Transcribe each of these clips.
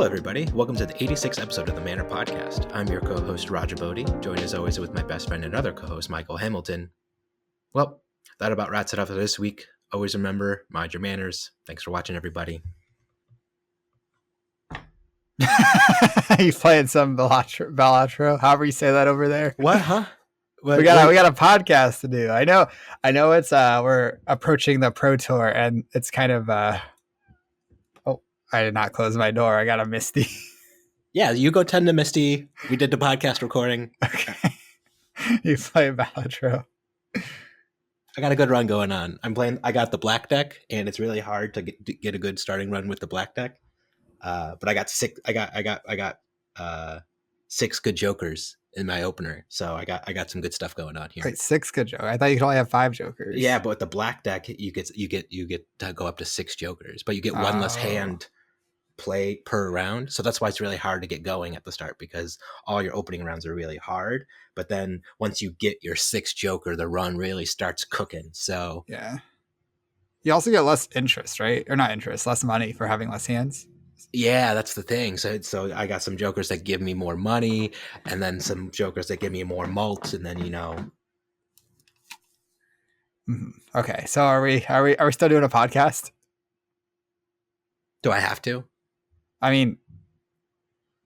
everybody. Welcome to the 86th episode of the Manor Podcast. I'm your co-host, Roger Bodee, joined as always with my best friend and other co-host, Michael Hamilton. Well, that about wraps it up for this week. Always remember, mind your manners. Thanks for watching, everybody. You playing some Batro, however you say that over there. What, huh? We got a podcast to do. I know it's we're approaching the Pro Tour and it's kind of oh, I did not close my door. I got a Misty. Yeah, you go tend to Misty. We did the podcast recording. Okay. You play Batro. I got a good run going on. I got the black deck, and it's really hard to get a good starting run with the black deck. But I got six good jokers in my opener, so I got some good stuff going on here. Wait, 6 good jokers? I thought you could only have 5 jokers. Yeah, but with the black deck, you get to go up to 6 jokers, but you get one less hand play per round. So that's why it's really hard to get going at the start, because all your opening rounds are really hard. But then once you get your 6th joker, the run really starts cooking. So yeah, you also get less interest, right? Or not interest, less money for having less hands. Yeah, that's the thing. So I got some jokers that give me more money, and then some jokers that give me more malt, and then Mm-hmm. Okay, so are we still doing a podcast? Do I have to? I mean,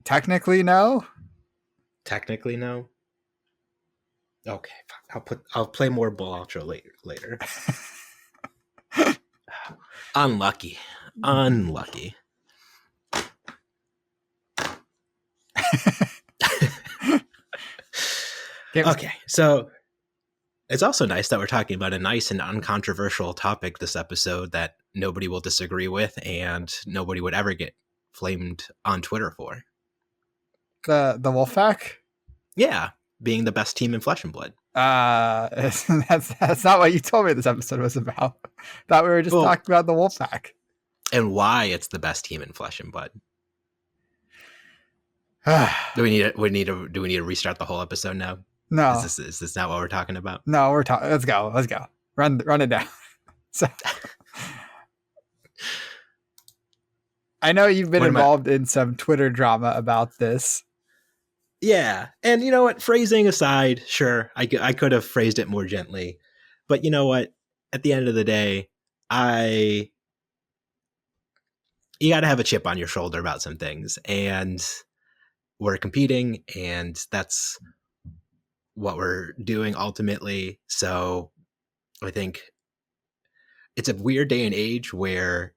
technically no. Technically no. Okay, I'll play more Batro later. Unlucky. Okay, so it's also nice that we're talking about a nice and uncontroversial topic this episode that nobody will disagree with and nobody would ever get flamed on Twitter for. The Wolfpack? Yeah, being the best team in Flesh and Blood. That's not what you told me this episode was about. Thought we were just talking about the Wolfpack. And why it's the best team in Flesh and Blood. Do we need to restart the whole episode now? No. Is this not what we're talking about? No, we're talking. Let's go. Run it down. So, I know you've been involved in some Twitter drama about this. Yeah, and you know what? Phrasing aside, sure, I could have phrased it more gently, but you know what? At the end of the day, you got to have a chip on your shoulder about some things, and we're competing, and that's what we're doing ultimately. So I think it's a weird day and age where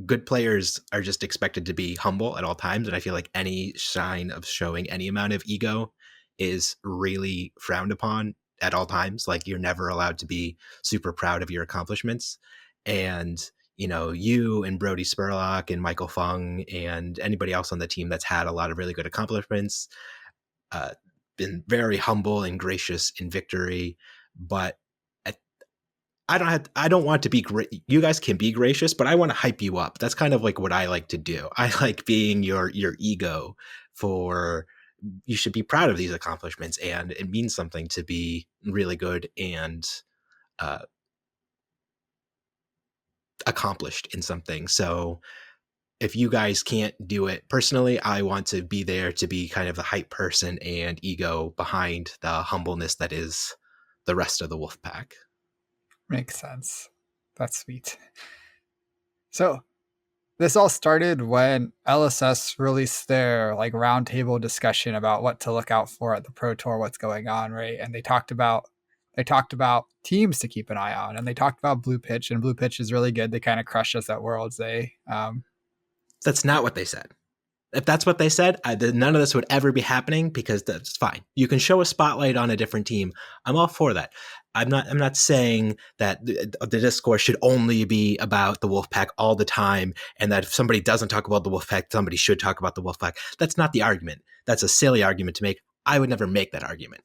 good players are just expected to be humble at all times. And I feel like any sign of showing any amount of ego is really frowned upon at all times. Like, you're never allowed to be super proud of your accomplishments. And you and Brody Spurlock and Michael Fung and anybody else on the team that's had a lot of really good accomplishments, been very humble and gracious in victory. But I don't want to be great. You guys can be gracious, but I want to hype you up. That's kind of like what I like to do. I like being your ego you should be proud of these accomplishments, and it means something to be really good and accomplished in something. So if you guys can't do it personally, I want to be there to be kind of the hype person and ego behind the humbleness that is the rest of the Wolfpack. Makes sense. That's sweet. So this all started when LSS released their roundtable discussion about what to look out for at the Pro Tour, what's going on, right? And they talked about teams to keep an eye on, and they talked about Blue Pitch, and Blue Pitch is really good. They kind of crushed us at Worlds. That's not what they said. If that's what they said, none of this would ever be happening, because that's fine. You can show a spotlight on a different team. I'm all for that. I'm not saying that the discourse should only be about the Wolfpack all the time, and that if somebody doesn't talk about the Wolfpack, somebody should talk about the Wolfpack. That's not the argument. That's a silly argument to make. I would never make that argument.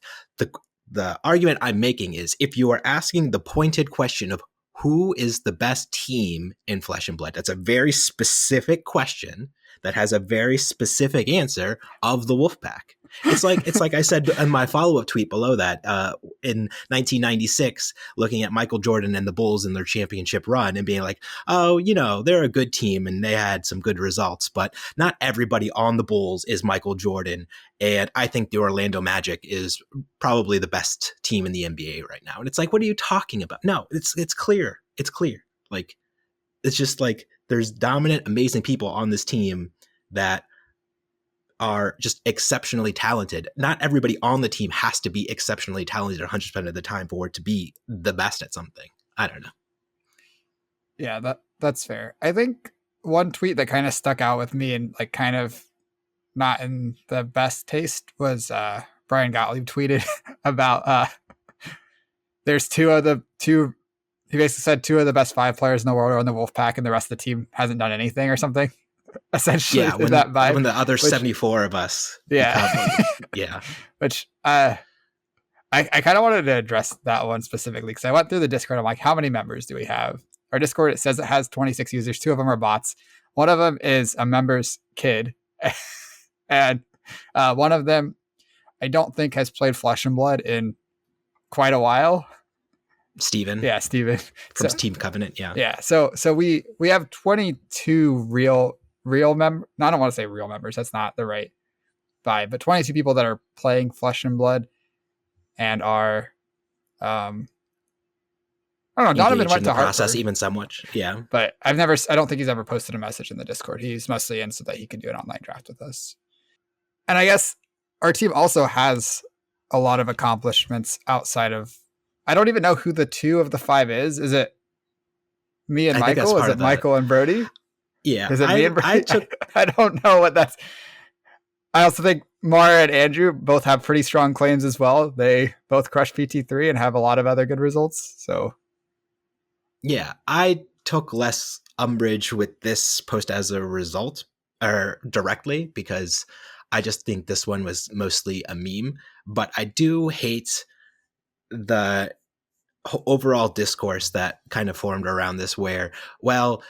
The argument I'm making is, if you are asking the pointed question of who is the best team in Flesh and Blood, that's a very specific question that has a very specific answer of the Wolfpack. It's like I said in my follow up tweet below that in 1996, looking at Michael Jordan and the Bulls in their championship run and being like, oh, they're a good team and they had some good results, but not everybody on the Bulls is Michael Jordan. And I think the Orlando Magic is probably the best team in the NBA right now. And it's like, what are you talking about? No, it's clear. It's clear. Like, it's just like there's dominant, amazing people on this team that are just exceptionally talented. Not everybody on the team has to be exceptionally talented 100% of the time for it to be the best at something. I don't know. Yeah, that's fair. I think one tweet that kind of stuck out with me and like kind of not in the best taste was Brian Gottlieb tweeted about there's two he basically said two of the best 5 players in the world are on the Wolfpack and the rest of the team hasn't done anything or something. Essentially, Yeah, when that vibe. When the other 74 of us Yeah. yeah. Which I kind of wanted to address that one specifically because I went through the Discord. I'm like, how many members do we have? Our Discord, it says it has 26 users. 2 of them are bots. One of them is a member's kid. And one of them, I don't think has played Flesh and Blood in quite a while. Steven. Yeah, Steven. From Team Covenant, yeah. Yeah, so we have 22 real members. I don't want to say real members. That's not the right vibe. But 22 people that are playing Flesh and Blood and are I don't know. Donovan went to process Hartford, even somewhat. Yeah. But I don't think he's ever posted a message in the Discord. He's mostly in so that he can do an online draft with us. And I guess our team also has a lot of accomplishments outside of, I don't even know who the 2 of the 5 is. Is it me and Michael? Is it Michael and Brody? Yeah. Is it me and Brody? I don't know what that's. I also think Mara and Andrew both have pretty strong claims as well. They both crush PT3 and have a lot of other good results. So, yeah, I took less umbrage with this post as a result or directly because I just think this one was mostly a meme. But I do hate the overall discourse that kind of formed around this where, well,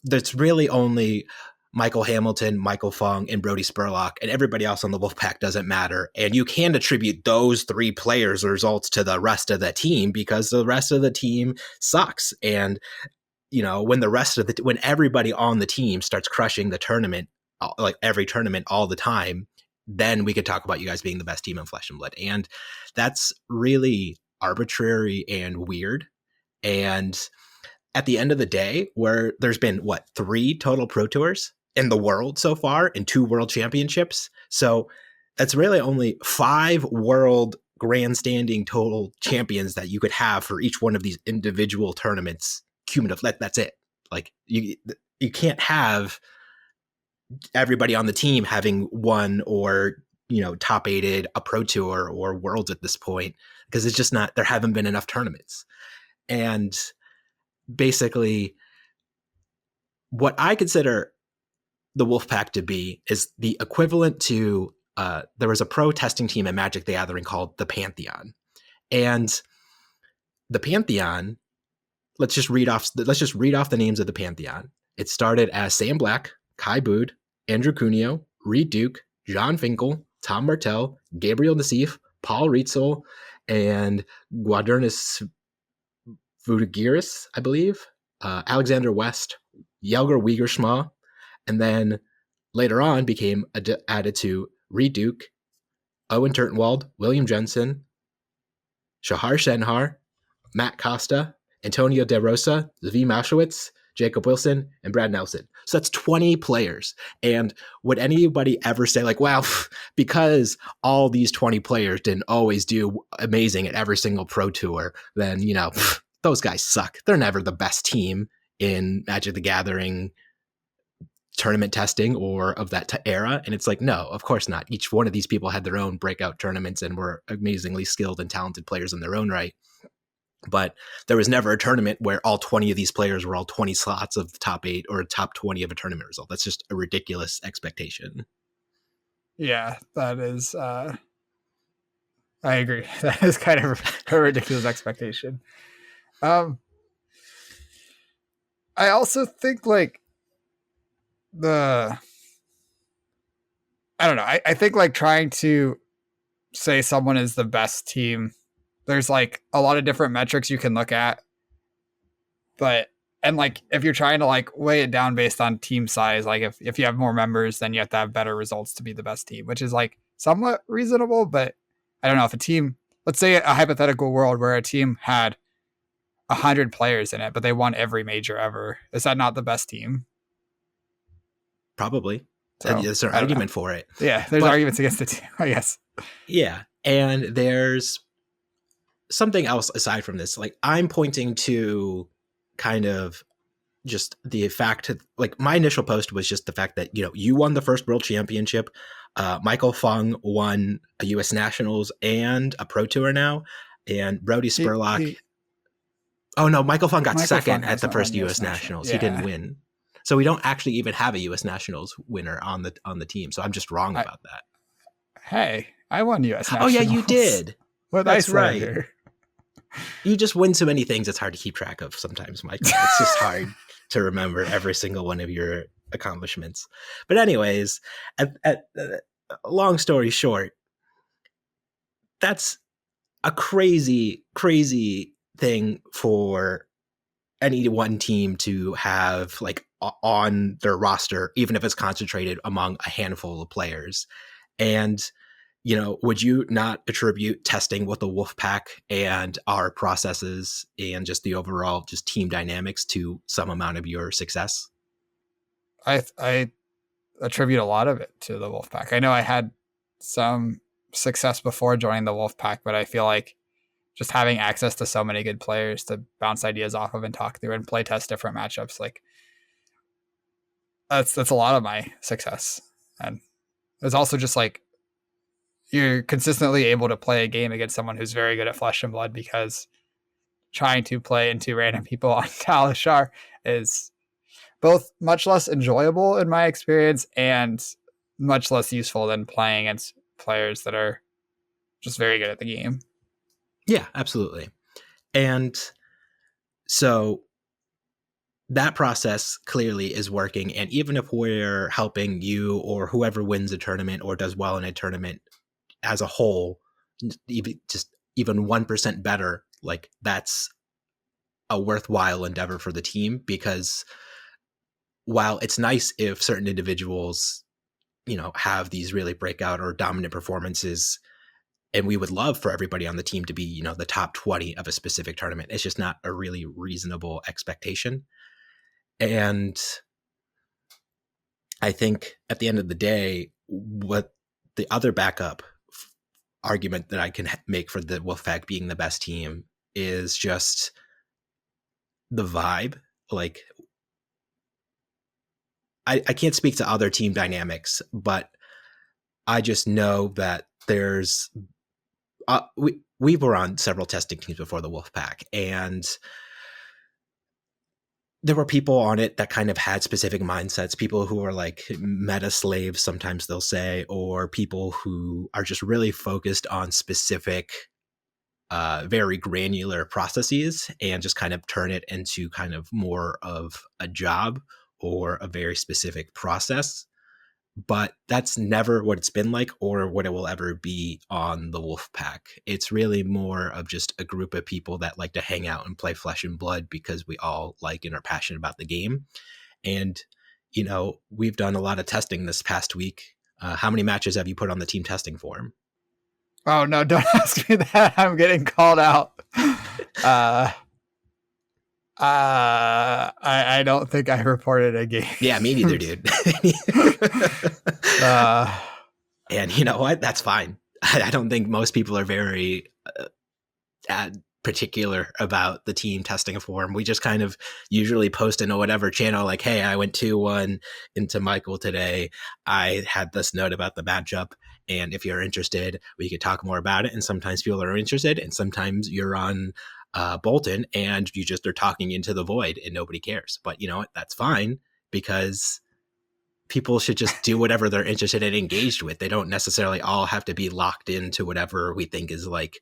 there's really only Michael Hamilton, Michael Fong, and Brody Spurlock, and everybody else on the Wolfpack doesn't matter. And you can attribute those 3 players' results to the rest of the team because the rest of the team sucks. And, when everybody on the team starts crushing the tournament, like every tournament all the time, then we could talk about you guys being the best team in Flesh and Blood. And that's really arbitrary and weird. And at the end of the day, where there's been 3 total Pro Tours in the world so far and 2 world championships. So that's really only 5 world grandstanding total champions that you could have for each one of these individual tournaments cumulative. That's it. Like you can't have everybody on the team having won or, top 8'd a Pro Tour or worlds at this point because it's just not, there haven't been enough tournaments. And basically what I consider the Wolfpack to be is the equivalent to there was a pro testing team at Magic the Gathering called the Pantheon. And the Pantheon, let's just read off the names of the Pantheon. It started as Sam Black, Kai Bood, Andrew Cuneo, Reed Duke, John Finkel, Tom Martell, Gabriel Nassif, Paul Rietzel, and Guadernis Vudigiris, I believe, Alexander West, Yelger Wiegerschma, and then later on became added to Reed Duke, Owen Turtenwald, William Jensen, Shahar Shenhar, Matt Costa, Antonio De Rosa, Zvi Mashowitz, Jacob Wilson, and Brad Nelson. So that's 20 players. And would anybody ever say like, well, because all these 20 players didn't always do amazing at every single Pro Tour, then, those guys suck. They're never the best team in Magic the Gathering tournament testing or of that era. And it's like, no, of course not. Each one of these people had their own breakout tournaments and were amazingly skilled and talented players in their own right. But there was never a tournament where all 20 of these players were all 20 slots of the top 8 or top 20 of a tournament result. That's just a ridiculous expectation. Yeah, that is, I agree. That is kind of a ridiculous expectation. I also think like I don't know. I think like trying to say someone is the best team, there's like a lot of different metrics you can look at, but and like if you're trying to like weigh it down based on team size, like if you have more members, then you have to have better results to be the best team, which is like somewhat reasonable. But I don't know if a team, let's say a hypothetical world where a team had 100 players in it, but they won every major ever, is that not the best team? Probably. So There's an I don't know. argument for it. Yeah, there's But arguments against it too, I guess. yeah, and there's something else aside from this. Like, I'm pointing to kind of just the fact, like, my initial post was just the fact that, you won the first world championship. Michael Fung won a U.S. Nationals and a Pro Tour now, and Brody Spurlock. Oh no, Michael Fung got Michael Fung second at has the not won first U.S. U.S. National. Nationals. He didn't Yeah. win, so we don't actually even have a U.S. Nationals winner on the team. So I'm just wrong I, about that. hey, I won U.S. Oh yeah, you Nationals did. with That's right. Icelander. You just win so many things; it's hard to keep track of sometimes, Michael. It's just hard to remember every single one of your accomplishments. But anyways, long story short, that's a crazy, crazy thing for any one team to have, like, on their roster, even if it's concentrated among a handful of players. And, would you not attribute testing with the Wolfpack and our processes and just the overall just team dynamics to some amount of your success? I attribute a lot of it to the Wolfpack. I know I had some success before joining the Wolfpack, but I feel like just having access to so many good players to bounce ideas off of and talk through and play test different matchups, like that's a lot of my success. And it's also just like you're consistently able to play a game against someone who's very good at Flesh and Blood, because trying to play into random people on Talishar is both much less enjoyable in my experience and much less useful than playing against players that are just very good at the game. Yeah, absolutely. And so that process clearly is working. And even if we're helping you or whoever wins a tournament or does well in a tournament as a whole, even 1% better, like, that's a worthwhile endeavor for the team. Because while it's nice if certain individuals, have these really breakout or dominant performances, and we would love for everybody on the team to be, the top 20 of a specific tournament, it's just not a really reasonable expectation. And I think at the end of the day, what the other backup argument that I can make for the Wolfpack being the best team is just the vibe. Like, I can't speak to other team dynamics, but I just know that there's we were on several testing teams before the Wolfpack, and there were people on it that kind of had specific mindsets, people who are like meta slaves, sometimes they'll say, or people who are just really focused on specific, very granular processes and just kind of turn it into kind of more of a job or a very specific process. But that's never what it's been like or what it will ever be on the Wolfpack. It's really more of just a group of people that like to hang out and play Flesh and Blood because we all like and are passionate about the game. And, we've done a lot of testing this past week. How many matches have you put on the team testing form? Oh no, don't ask me that. I'm getting called out. I don't think I reported a game. Yeah, me neither, dude. And you know what? That's fine. I don't think most people are very particular about the team testing form. We just kind of usually post in a whatever channel like, hey, I went 2-1 into Michael today. I had this note about the matchup. And if you're interested, we could talk more about it. And sometimes people are interested. And sometimes you're on Bolton and you just are talking into the void and nobody cares. But you know what? That's fine, because people should just do whatever they're interested and engaged with. They don't necessarily all have to be locked into whatever we think is like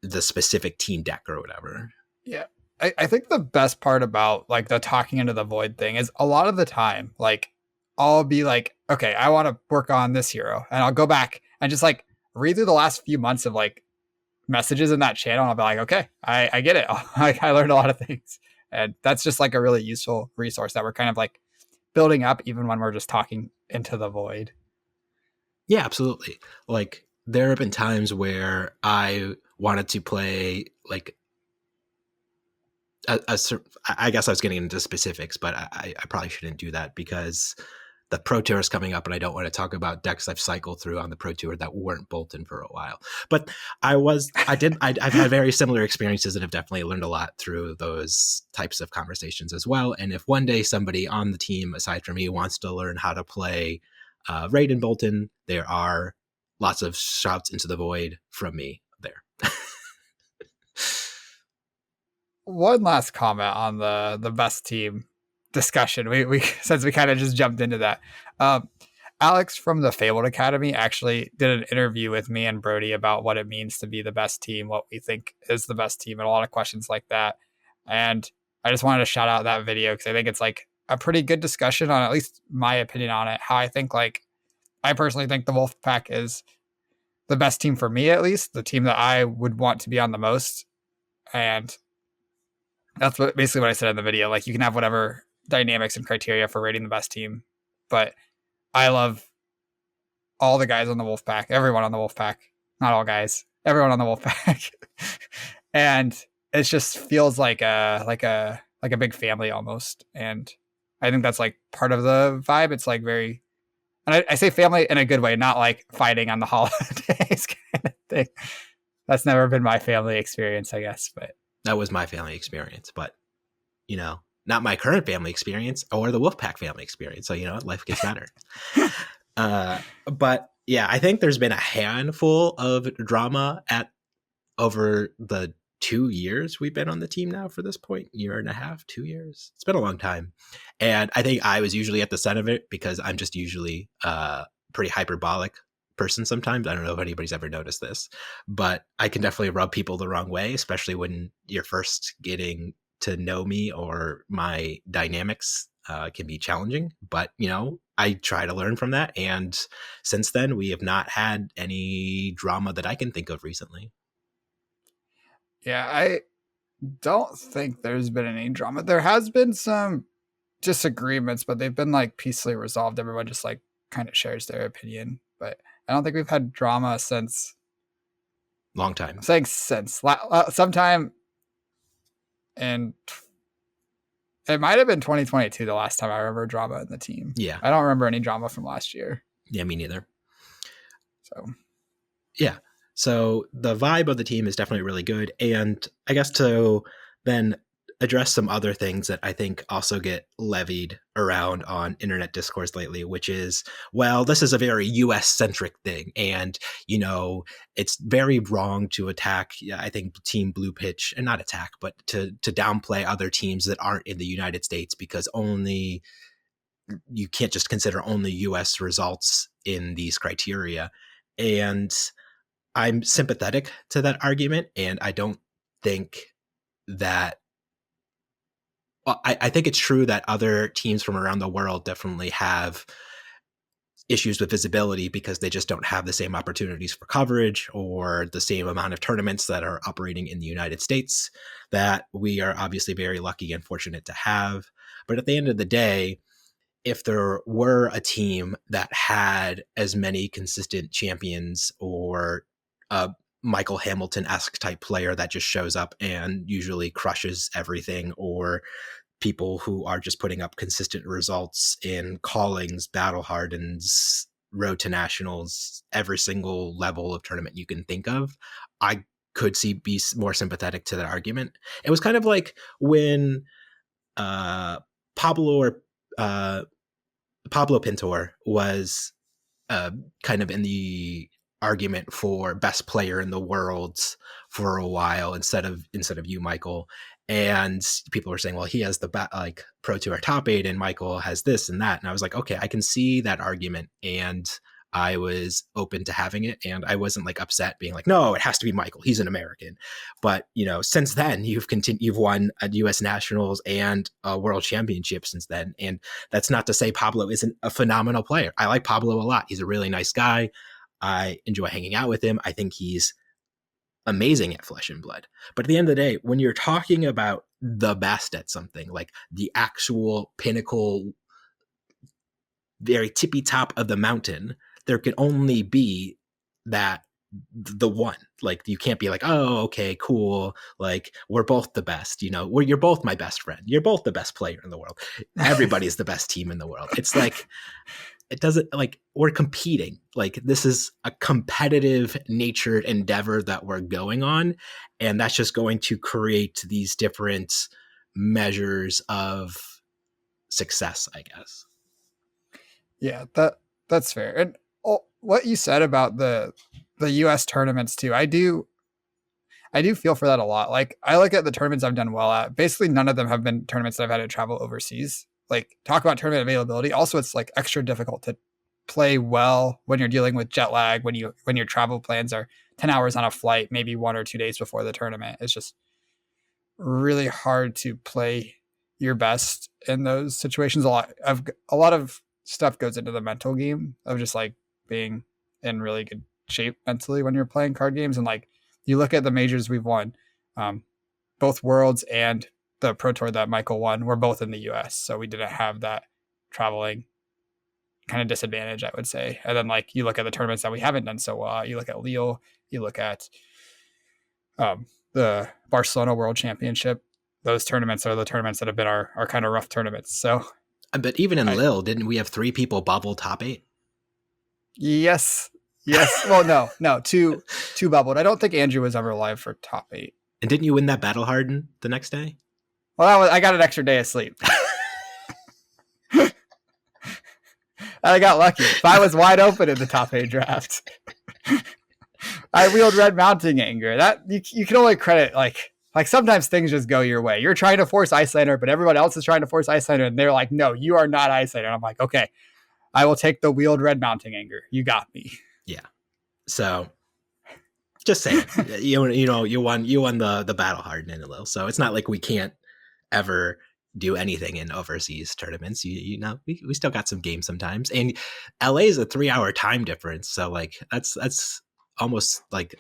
the specific team deck or whatever. Yeah. I think the best part about like the talking into the void thing is a lot of the time, like I'll be like, okay, I want to work on this hero, and I'll go back and just like read through the last few months of like messages in that channel, and I'll be like, okay, I get it. I learned a lot of things, and that's just like a really useful resource that we're kind of like building up, even when we're just talking into the void. Yeah, absolutely. Like there have been times where I wanted to play like I guess I was getting into specifics, but I probably shouldn't do that because the Pro Tour is coming up, and I don't want to talk about decks I've cycled through on the Pro Tour that weren't Bolton for a while. But I've had very similar experiences and have definitely learned a lot through those types of conversations as well. And if one day somebody on the team, aside from me, wants to learn how to play Raid in Bolton, there are lots of shouts into the void from me there. One last comment on the best team discussion. We since we kind of just jumped into that. Um, Alex from the Fabled Academy actually did an interview with me and Brody about what it means to be the best team, what we think is the best team, and a lot of questions like that. And I just wanted to shout out that video because I think it's like a pretty good discussion on at least my opinion on it. How I think like I personally think the Wolfpack is the best team for me, at least the team that I would want to be on the most. And that's basically what I said in the video. Like you can have whatever dynamics and criteria for rating the best team, but I love all the guys on the Wolfpack, everyone on the Wolfpack, not all guys, everyone on the Wolfpack, and it just feels like a big family almost. And I think that's like part of the vibe. It's like very, and I say family in a good way, not like fighting on the holidays kind of thing. That's never been my family experience, I guess, but That was my family experience, but not my current family experience or the Wolfpack family experience. So, life gets better. But yeah, I think there's been a handful of drama over the 2 years we've been on the team now for this point, year and a half, 2 years. It's been a long time. And I think I was usually at the center of it because I'm just usually a pretty hyperbolic person sometimes. I don't know if anybody's ever noticed this, but I can definitely rub people the wrong way, especially when you're first getting to know me or my dynamics can be challenging. But, I try to learn from that. And since then, we have not had any drama that I can think of recently. yeah, I don't think there's been any drama. There has been some disagreements, but they've been like peacefully resolved. Everyone just like kind of shares their opinion, but I don't think we've had drama since. Long time. I'm saying since sometime in it might have been 2022 the last time I remember drama in the team. Yeah. I don't remember any drama from last year. Yeah, me neither. So yeah. So the vibe of the team is definitely really good. And I guess to then address some other things that I think also get levied around on internet discourse lately, which is, well, this is a very US centric thing. And, it's very wrong to attack, I think, Team Blue Pitch, and not attack, but to downplay other teams that aren't in the United States because you can't just consider only US results in these criteria. And I'm sympathetic to that argument, and I don't think that. Well, I think it's true that other teams from around the world definitely have issues with visibility because they just don't have the same opportunities for coverage or the same amount of tournaments that are operating in the United States that we are obviously very lucky and fortunate to have. But at the end of the day, if there were a team that had as many consistent champions or a Michael Hamilton-esque type player that just shows up and usually crushes everything, or people who are just putting up consistent results in callings, battle hardens, road to nationals, every single level of tournament you can think of, I could be more sympathetic to that argument. It was kind of like when Pablo Pintor was kind of in the argument for best player in the world for a while instead of you, Michael. And people were saying, well, he has the Pro Tour top 8 and Michael has this and that. And I was like, okay, I can see that argument. And I was open to having it, and I wasn't like upset being like, no, it has to be Michael. He's an American. But since then you've won a U.S. Nationals and a World Championship since then, and that's not to say Pablo isn't a phenomenal player. I like Pablo a lot. He's a really nice guy. I enjoy hanging out with him. I think he's amazing at Flesh and Blood. But at the end of the day, when you're talking about the best at something, like the actual pinnacle, very tippy top of the mountain, there can only be that the one. Like, you can't be like, oh, okay, cool, like we're both the best, you're both my best friend, you're both the best player in the world, everybody's the best team in the world. It's like, it doesn't, like, we're competing. Like, this is a competitive natured endeavor that we're going on, and that's just going to create these different measures of success, I guess. Yeah, that's fair. And what you said about the US tournaments too, I do feel for that a lot. Like, I look at the tournaments I've done well at. Basically, none of them have been tournaments that I've had to travel overseas. Like, talk about tournament availability. Also, it's like extra difficult to play well when you're dealing with jet lag, when your travel plans are 10 hours on a flight, maybe 1 or 2 days before the tournament. It's just really hard to play your best in those situations. A lot of stuff goes into the mental game of just like being in really good shape mentally when you're playing card games. And like, you look at the majors we've won, both Worlds and the Pro Tour that Michael won were both in the US. So we didn't have that traveling kind of disadvantage, I would say. And then like, you look at the tournaments that we haven't done so well. You look at Lille, you look at the Barcelona World Championship. Those tournaments are the tournaments that have been our kind of rough tournaments. So, but even in Lille, didn't we have 3 people bubble top 8? Yes. Well, no, two bubbled. I don't think Andrew was ever alive for top 8. And didn't you win that Battle Harden the next day? Well, I got an extra day of sleep. I got lucky. If I was wide open in the top 8 draft, I wheeled Red Mounting Anger. That you can only credit like sometimes things just go your way. You're trying to force Icelander, but everyone else is trying to force Icelander, and they're like, "No, you are not Icelander." And I'm like, "Okay, I will take the wheeled Red Mounting Anger. You got me." Yeah. So, just saying, you won the Battle Harden in a little. So it's not like we can't ever do anything in overseas tournaments. We still got some games sometimes, and LA is a 3-hour time difference, so like that's almost like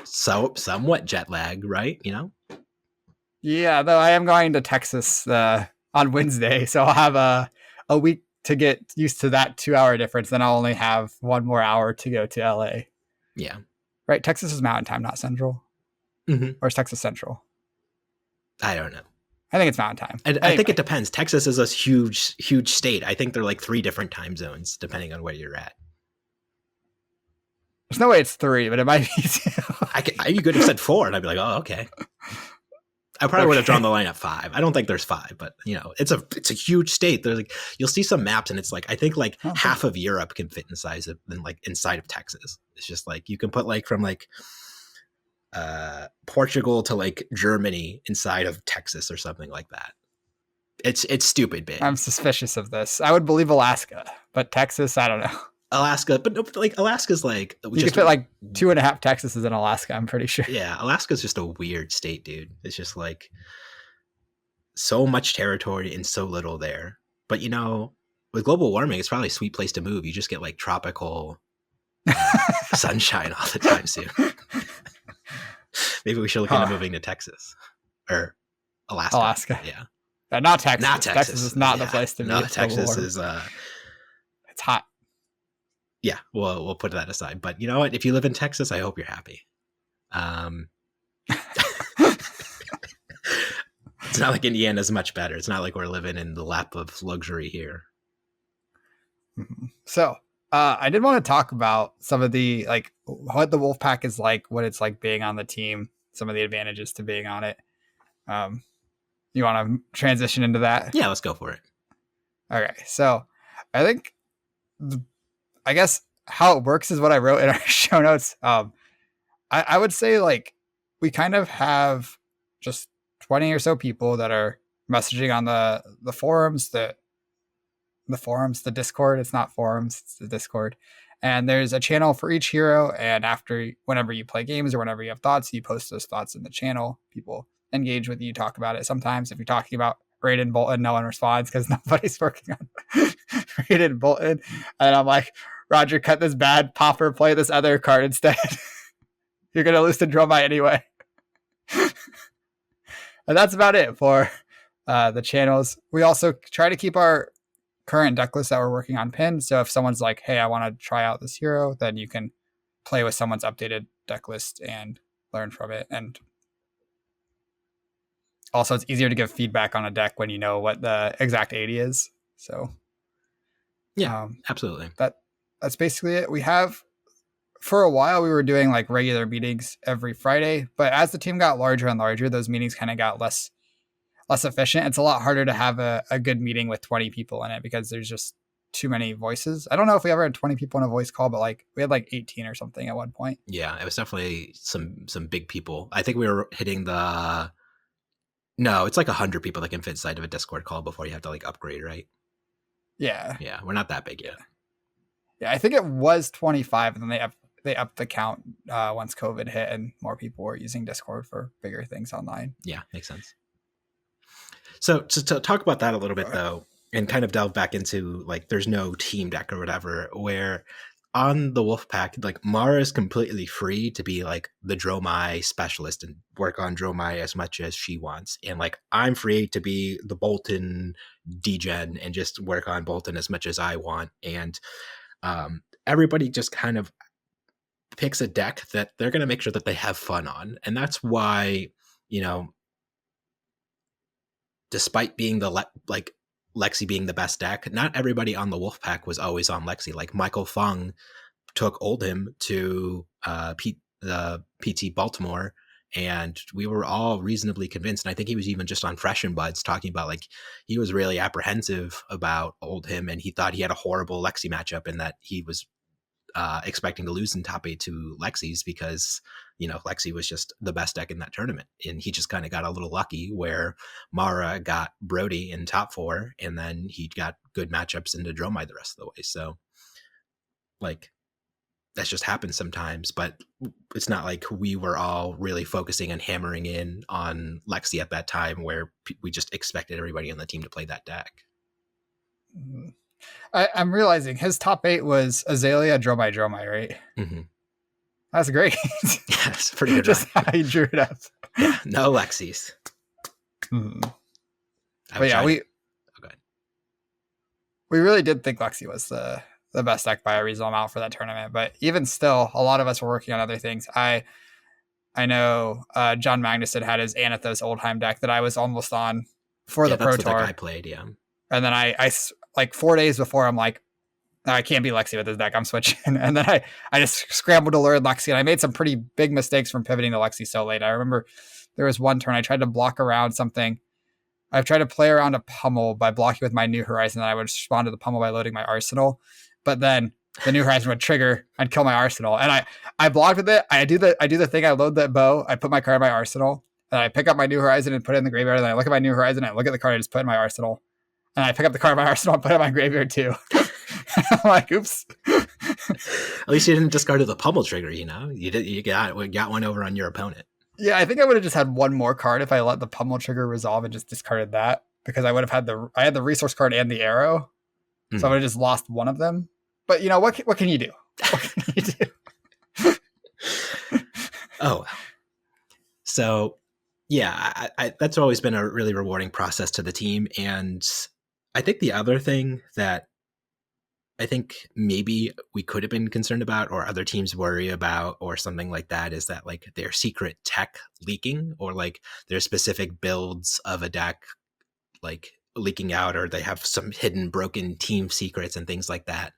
somewhat jet lag, right? Yeah, though I am going to Texas on Wednesday, so I'll have a week to get used to that 2-hour difference. Then I'll only have 1 more hour to go to LA. Yeah, right. Texas is Mountain Time, not Central. Or is Texas Central? I don't know. I think it's Mountain Time. Anyway. I think it depends. Texas is a huge state. I think they're like 3 different time zones depending on where you're at. There's no way it's 3, but it might be 2. You could have said 4, and I'd be like, oh, okay. I probably would have drawn the line at 5. I don't think there's 5, but it's a huge state. There's like, you'll see some maps, and it's like, I think like half of Europe can fit inside of Texas. It's just like you can put like from like Portugal to like Germany inside of Texas or something like that. It's stupid big. I'm suspicious of this. I would believe Alaska, but Texas, I don't know. Alaska, but like Alaska's like you could fit like 2.5 Texases in Alaska. I'm pretty sure. Yeah, Alaska's just a weird state, dude. It's just like so much territory and so little there. But with global warming, it's probably a sweet place to move. You just get like tropical sunshine all the time soon. Maybe we should look into moving to Texas or Alaska. Alaska, yeah, not Texas. Texas is not the place to be. No, Texas is. It's hot. Yeah, we'll put that aside. But you know what? If you live in Texas, I hope you're happy. It's not like Indiana's much better. It's not like we're living in the lap of luxury here. So I did want to talk about some of the like what the Wolfpack is like, what it's like being on the team, some of the advantages to being on it. You want to transition into that? Yeah, let's go for it. Okay, so I think I guess how it works is what I wrote in our show notes. I would say like we kind of have just 20 or so people that are messaging on the forums that the forums, the Discord. It's not forums, it's the Discord. And there's a channel for each hero. And after, whenever you play games or whenever you have thoughts, you post those thoughts in the channel. People engage with you, talk about it. Sometimes if you're talking about Raiden Bolton, no one responds because nobody's working on Raiden Bolton. And I'm like, Roger, cut this bad popper, play this other card instead. You're going to lose to Dromai anyway. And that's about it for the channels. We also try to keep our current deck list that we're working on pinned. So if someone's like, hey, I want to try out this hero, then you can play with someone's updated deck list and learn from it. And also, it's easier to give feedback on a deck when you know what the exact 80 is. So yeah, absolutely. That's basically it. We have, for a while, we were doing like regular meetings every Friday, but as the team got larger and larger, those meetings kind of got less efficient. It's a lot harder to have a good meeting with 20 people in it because there's just too many voices. I don't know if we ever had 20 people in a voice call, but like we had like 18 or something at one point. Yeah, it was definitely some big people. I think we were hitting it's like 100 people that can fit inside of a Discord call before you have to like upgrade, right? Yeah. Yeah, we're not that big yet. Yeah, I think it was 25, and then they upped the count once COVID hit and more people were using Discord for bigger things online. Yeah, makes sense. So to talk about that a little bit though, and kind of delve back into like there's no team deck or whatever, where on the Wolfpack, like Mara is completely free to be like the Dromai specialist and work on Dromai as much as she wants. And like I'm free to be the Bolton degen and just work on Bolton as much as I want. And everybody just kind of picks a deck that they're going to make sure that they have fun on. And that's why, despite being Lexi being the best deck, not everybody on the Wolfpack was always on Lexi. Like Michael Fung took Oldhim to the PT Baltimore, and we were all reasonably convinced. And I think he was even just on Fresh and Buds talking about like he was really apprehensive about Oldhim, and he thought he had a horrible Lexi matchup, and that he was expecting to lose in top 8 to Lexi's because Lexi was just the best deck in that tournament, and he just kind of got a little lucky where Mara got Bodee in top 4, and then he got good matchups into Dromai the rest of the way. So like that's just happens sometimes, but it's not like we were all really focusing and hammering in on Lexi at that time where we just expected everybody on the team to play that deck. Mm-hmm. I'm realizing his top 8 was Azalea, Dromai, right? Mm-hmm. That's great. Yeah, it's pretty good. Just how he drew it up. Yeah, no Lexis. Mm-hmm. But yeah, we really did think Lexi was the best deck by a reasonable amount for that tournament. But even still, a lot of us were working on other things. I know John Magnuson had his Anathos Oldheim deck that I was almost on for the Pro Tour. That guy played, yeah. And then I like 4 days before, I'm like, no, I can't be Lexi with this deck. I'm switching. And then I just scrambled to learn Lexi, and I made some pretty big mistakes from pivoting to Lexi so late. I remember there was one turn I tried to block around something. I've tried to play around a pummel by blocking with my New Horizon, and I would respond to the pummel by loading my arsenal. But then the New Horizon would trigger and kill my arsenal. And I blocked with it. I do the thing. I load that bow. I put my card in my arsenal, and I pick up my New Horizon and put it in the graveyard. And then I look at my New Horizon, and I look at the card I just put in my arsenal. And I pick up the card in my arsenal and put it in my graveyard too. I'm like, oops. At least you didn't discard the pummel trigger, You got one over on your opponent. Yeah, I think I would have just had one more card if I let the pummel trigger resolve and just discarded that, because I would have had I had the resource card and the arrow. Mm-hmm. So I would have just lost one of them. But what can you do? What can you do? Oh. So yeah, that's always been a really rewarding process to the team. And I think the other thing that I think maybe we could have been concerned about, or other teams worry about, or something like that, is that like their secret tech leaking, or like their specific builds of a deck like leaking out, or they have some hidden broken team secrets and things like that.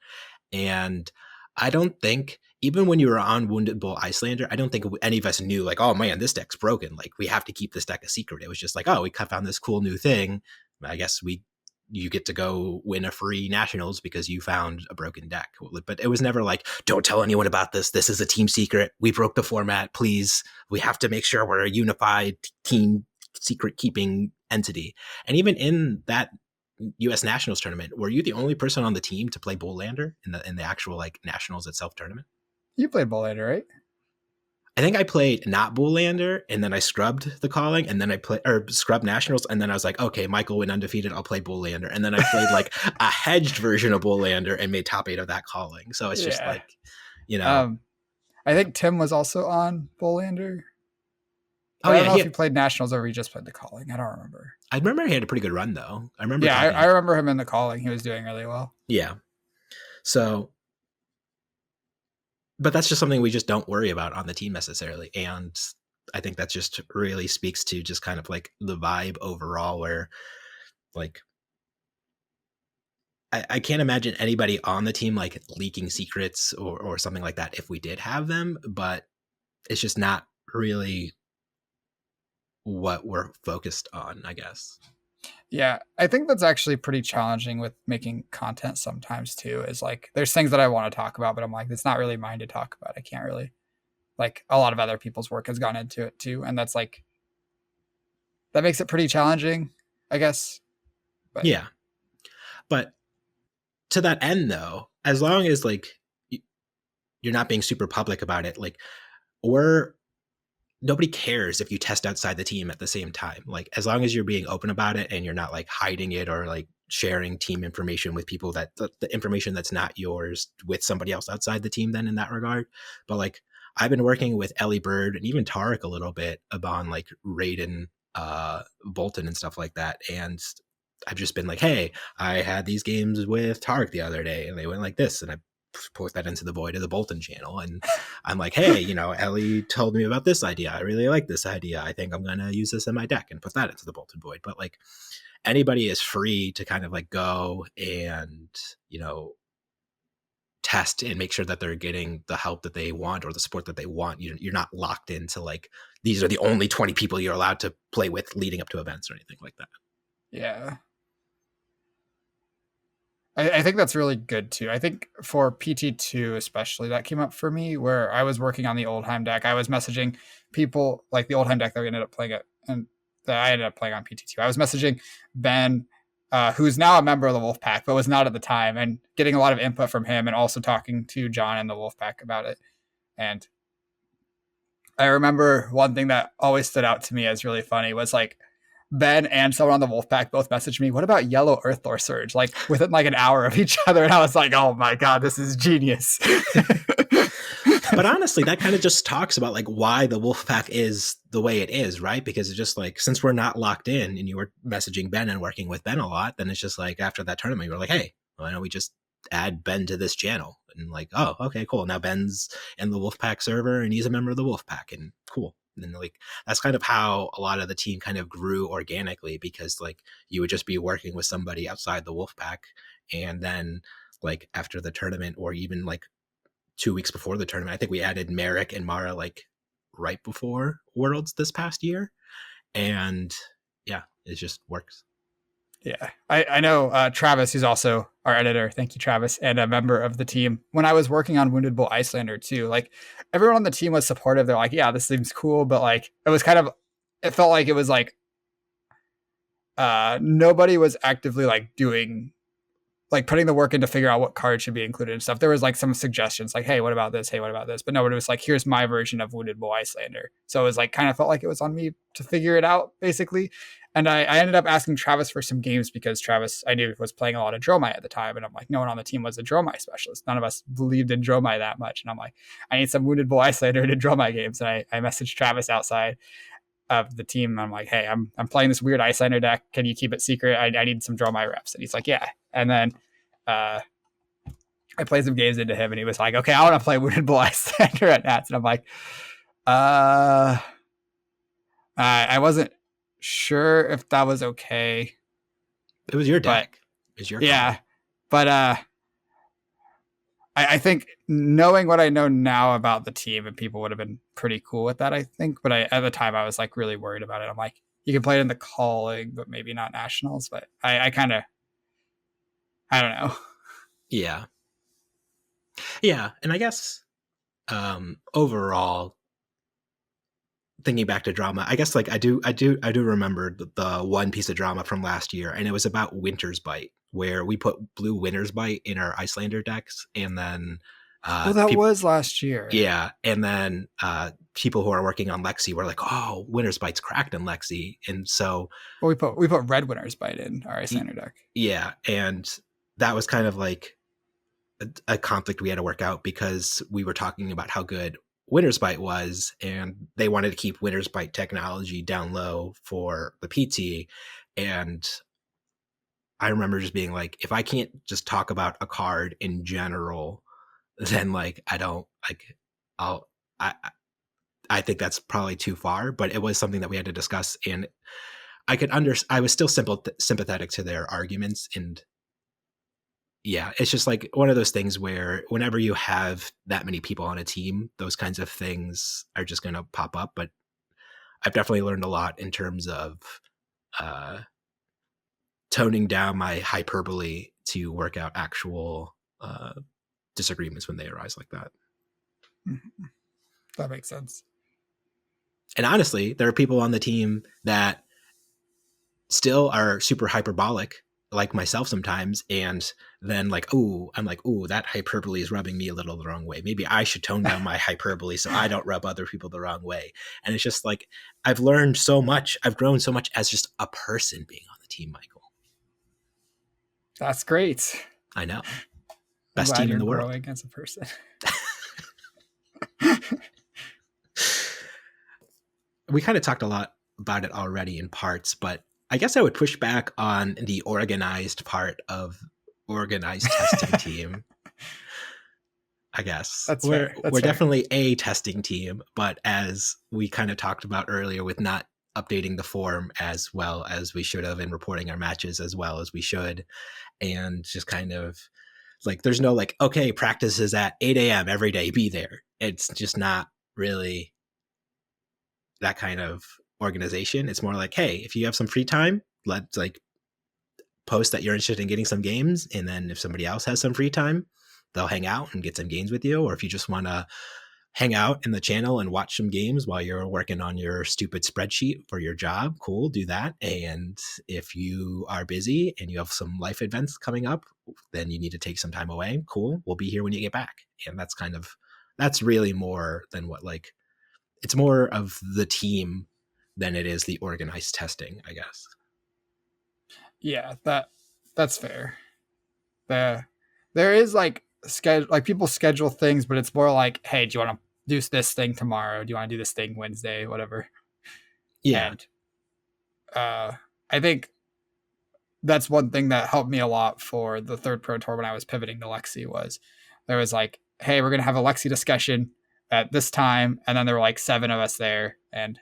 And I don't think, even when you were on Wounded Bull Icelander, I don't think any of us knew like, oh man, this deck's broken. Like we have to keep this deck a secret. It was just like, oh, we found this cool new thing. I guess you get to go win a free nationals because you found a broken deck. But it was never like, don't tell anyone about this. This is a team secret. We broke the format. Please, we have to make sure we're a unified team secret keeping entity. And even in that U.S. Nationals tournament, were you the only person on the team to play Boolander in the actual like Nationals itself tournament? You played Bolander, right? I think I played not Boolander, and then I scrubbed the calling, and then I played or scrubbed Nationals, and then I was like, okay, Michael went undefeated. I'll play Boolander, and then I played like a hedged version of Boolander and made top 8 of that calling. So it's just Yeah. like, you know, Um, I think Tim was also on Bolander. oh But I don't yeah, know if he played Nationals or he just played the calling. I don't remember. I remember he had a pretty good run though. I remember Yeah, I talking. remember him in the calling. He was doing really well. Yeah. So, but that's just something we just don't worry about on the team necessarily, and I think that just really speaks to just kind of like the vibe overall, where like I can't imagine anybody on the team like leaking secrets or something like that if we did have them, but it's just not really what we're focused on, I guess. Yeah, I think that's actually pretty challenging with making content sometimes too. Is like there's things that I want to talk about, but I'm like, it's not really mine to talk about. I can't really like a lot of other people's work has gone into it too. And that's like that makes it pretty challenging, I guess. But Yeah. But to that end though, as long as like you're not being super public about it, like we're nobody cares if you test outside the team at the same time. Like as long as you're being open about it and you're not like hiding it or like sharing team information with people that the information that's not yours with somebody else outside the team then in that regard. But like I've been working with Ellie Bird and even Tarek a little bit about like Raiden Bolton and stuff like that. And I've just been like, hey, I had these games with Tarek the other day and they went like this. And I post that into the void of the Bolton channel. And I'm like, hey, Ellie told me about this idea. I really like this idea. I think I'm going to use this in my deck and put that into the Bolton void. But like anybody is free to kind of like go and, test and make sure that they're getting the help that they want or the support that they want. You're not locked into like, these are the only 20 people you're allowed to play with leading up to events or anything like that. yeah, I think that's really good too. I think for PT2 especially, that came up for me where I was working on the Oldheim deck. I was messaging people like the Oldheim deck that we ended up playing it and that I ended up playing on PT2. I was messaging Ben, who's now a member of the Wolfpack, but was not at the time, and getting a lot of input from him and also talking to John and the Wolfpack about it. And I remember one thing that always stood out to me as really funny was like Ben and someone on the Wolfpack both messaged me, what about Yellow Earthlore Surge? Like within like an hour of each other. And I was like, oh my God, this is genius. But honestly, that kind of just talks about like why the Wolfpack is the way it is, right? Because it's just like, since we're not locked in and you were messaging Ben and working with Ben a lot, then it's just like after that tournament, you were like, hey, why don't we just add Ben to this channel? And like, oh, okay, cool. Now Ben's in the Wolfpack server and he's a member of the Wolfpack, and cool. And then like that's kind of how a lot of the team kind of grew organically, because like you would just be working with somebody outside the Wolfpack, and then like after the tournament or even like 2 weeks before the tournament, I think we added Merrick and Mara like right before Worlds this past year, and yeah, it just works. Yeah, I know Travis, who's also our editor. Thank you, Travis, and a member of the team. When I was working on Wounded Bull Icelander too, like everyone on the team was supportive. They're like, yeah, this seems cool, but like it was kind of, it felt like it was like nobody was actively like doing like putting the work in to figure out what cards should be included and stuff. There was like some suggestions like, hey, what about this? Hey, what about this? But nobody was like, here's my version of Wounded Bull Icelander. So it was like kind of felt like it was on me to figure it out, basically. And I ended up asking Travis for some games because Travis, I knew, was playing a lot of Dromai at the time. And I'm like, no one on the team was a Dromai specialist. None of us believed in Dromai that much. And I'm like, I need some Wounded Bull Icelander to Dromai games. And I messaged Travis outside of the team. I'm like, hey, I'm playing this weird Icelander deck. Can you keep it secret? I need some Dromai reps. And he's like, yeah. And then I played some games into him and he was like, okay, I want to play Wounded Bull Icelander at Nats. And I'm like, I wasn't sure if that was okay. It was your deck. It was your yeah. call. But I think knowing what I know now about the team, and people would have been pretty cool with that, I think. But at the time, I was like really worried about it. I'm like, you can play it in the calling, but maybe not nationals. But I kind of, I don't know. Yeah. Yeah. And I guess overall, thinking back to drama, I guess like I do remember the one piece of drama from last year, and it was about Winter's Bite, where we put blue Winter's Bite in our Icelander decks, and then Oh, that was last year. yeah, and then people who are working on Lexi were like, "Oh, Winter's Bite's cracked in Lexi," and so well, we put red Winter's Bite in our Icelander deck. Yeah, and that was kind of like a conflict we had to work out because we were talking about how good Winter's Bite was, and they wanted to keep Winter's Bite technology down low for the PT. And I remember just being like, if I can't just talk about a card in general, then like I don't like I'll I think that's probably too far. But it was something that we had to discuss, and I was still sympathetic to their arguments. And yeah, it's just like one of those things where whenever you have that many people on a team, those kinds of things are just going to pop up. But I've definitely learned a lot in terms of toning down my hyperbole to work out actual disagreements when they arise like that. Mm-hmm. That makes sense. And honestly, there are people on the team that still are super hyperbolic, like myself sometimes, and then like, I'm like, that hyperbole is rubbing me a little the wrong way. Maybe I should tone down my hyperbole so I don't rub other people the wrong way. And it's just like, I've learned so much. I've grown so much as just a person being on the team, Michael. That's great. I know. Best team in the world. Growing as a person. We kind of talked a lot about it already in parts, but I guess I would push back on the organized part of organized testing team. I guess we're definitely a testing team, but as we kind of talked about earlier with not updating the form as well as we should have and reporting our matches as well as we should, and just kind of like, there's no like, okay, practice is at 8 a.m. every day, be there. It's just not really that kind of organization. It's more like, hey, if you have some free time, let's like post that you're interested in getting some games, and then if somebody else has some free time, they'll hang out and get some games with you. Or if you just want to hang out in the channel and watch some games while you're working on your stupid spreadsheet for your job, cool, do that. And if you are busy and you have some life events coming up, then you need to take some time away, cool, we'll be here when you get back. And that's really more than what, like, it's more of the team than it is the organized testing, I guess. Yeah, that's fair. There is like people schedule things, but it's more like, hey, do you want to do this thing tomorrow? Do you want to do this thing Wednesday? Whatever. Yeah. And I think that's one thing that helped me a lot for the third Pro Tour when I was pivoting to Lexi was there was like, hey, we're going to have a Lexi discussion at this time. And then there were like 7 of us there. And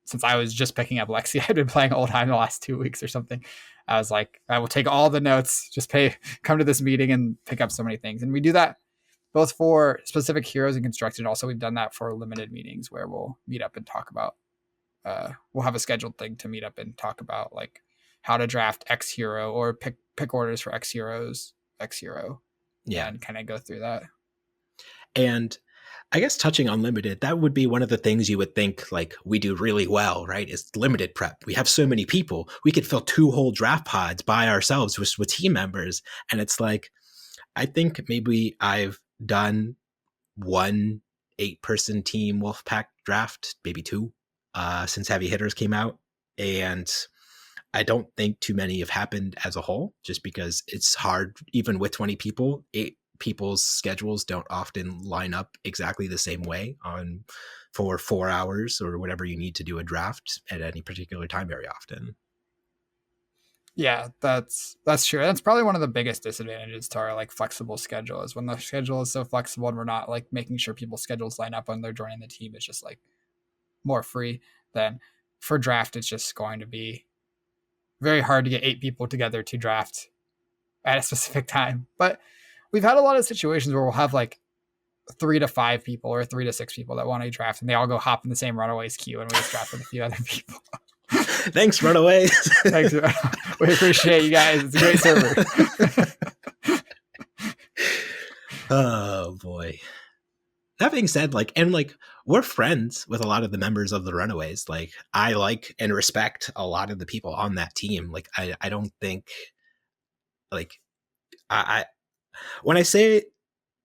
since I was just picking up Lexi, I'd been playing old time the last 2 weeks or something. I was like, I will take all the notes, come to this meeting and pick up so many things. And we do that both for specific heroes and constructed. Also, we've done that for limited meetings where we'll meet up and talk about, we'll have a scheduled thing to meet up and talk about like how to draft X hero or pick orders for X hero. Yeah. And kind of go through that. And I guess touching on limited, that would be one of the things you would think like we do really well, right? Is limited prep. We have so many people. We could fill 2 whole draft pods by ourselves with team members. And it's like, I think maybe I've done 1 8-person team Wolfpack draft, maybe 2, since Heavy Hitters came out. And I don't think too many have happened as a whole, just because it's hard, even with 20 people, 8 people's schedules don't often line up exactly the same way for 4 hours or whatever you need to do a draft at any particular time very often. Yeah, that's true. That's probably one of the biggest disadvantages to our like flexible schedule is when the schedule is so flexible and we're not like making sure people's schedules line up when they're joining the team. It's just like more free. Then for draft, it's just going to be very hard to get 8 people together to draft at a specific time. But we've had a lot of situations where we'll have like 3 to 5 people or 3 to 6 people that want to draft, and they all go hop in the same Runaways queue, and we just draft with a few other people. Thanks, Runaways. Thanks. We appreciate you guys. It's a great server. Oh boy. that being said, like, and like, we're friends with a lot of the members of the Runaways. Like, I like and respect a lot of the people on that team. Like, I don't think, like, I when I say,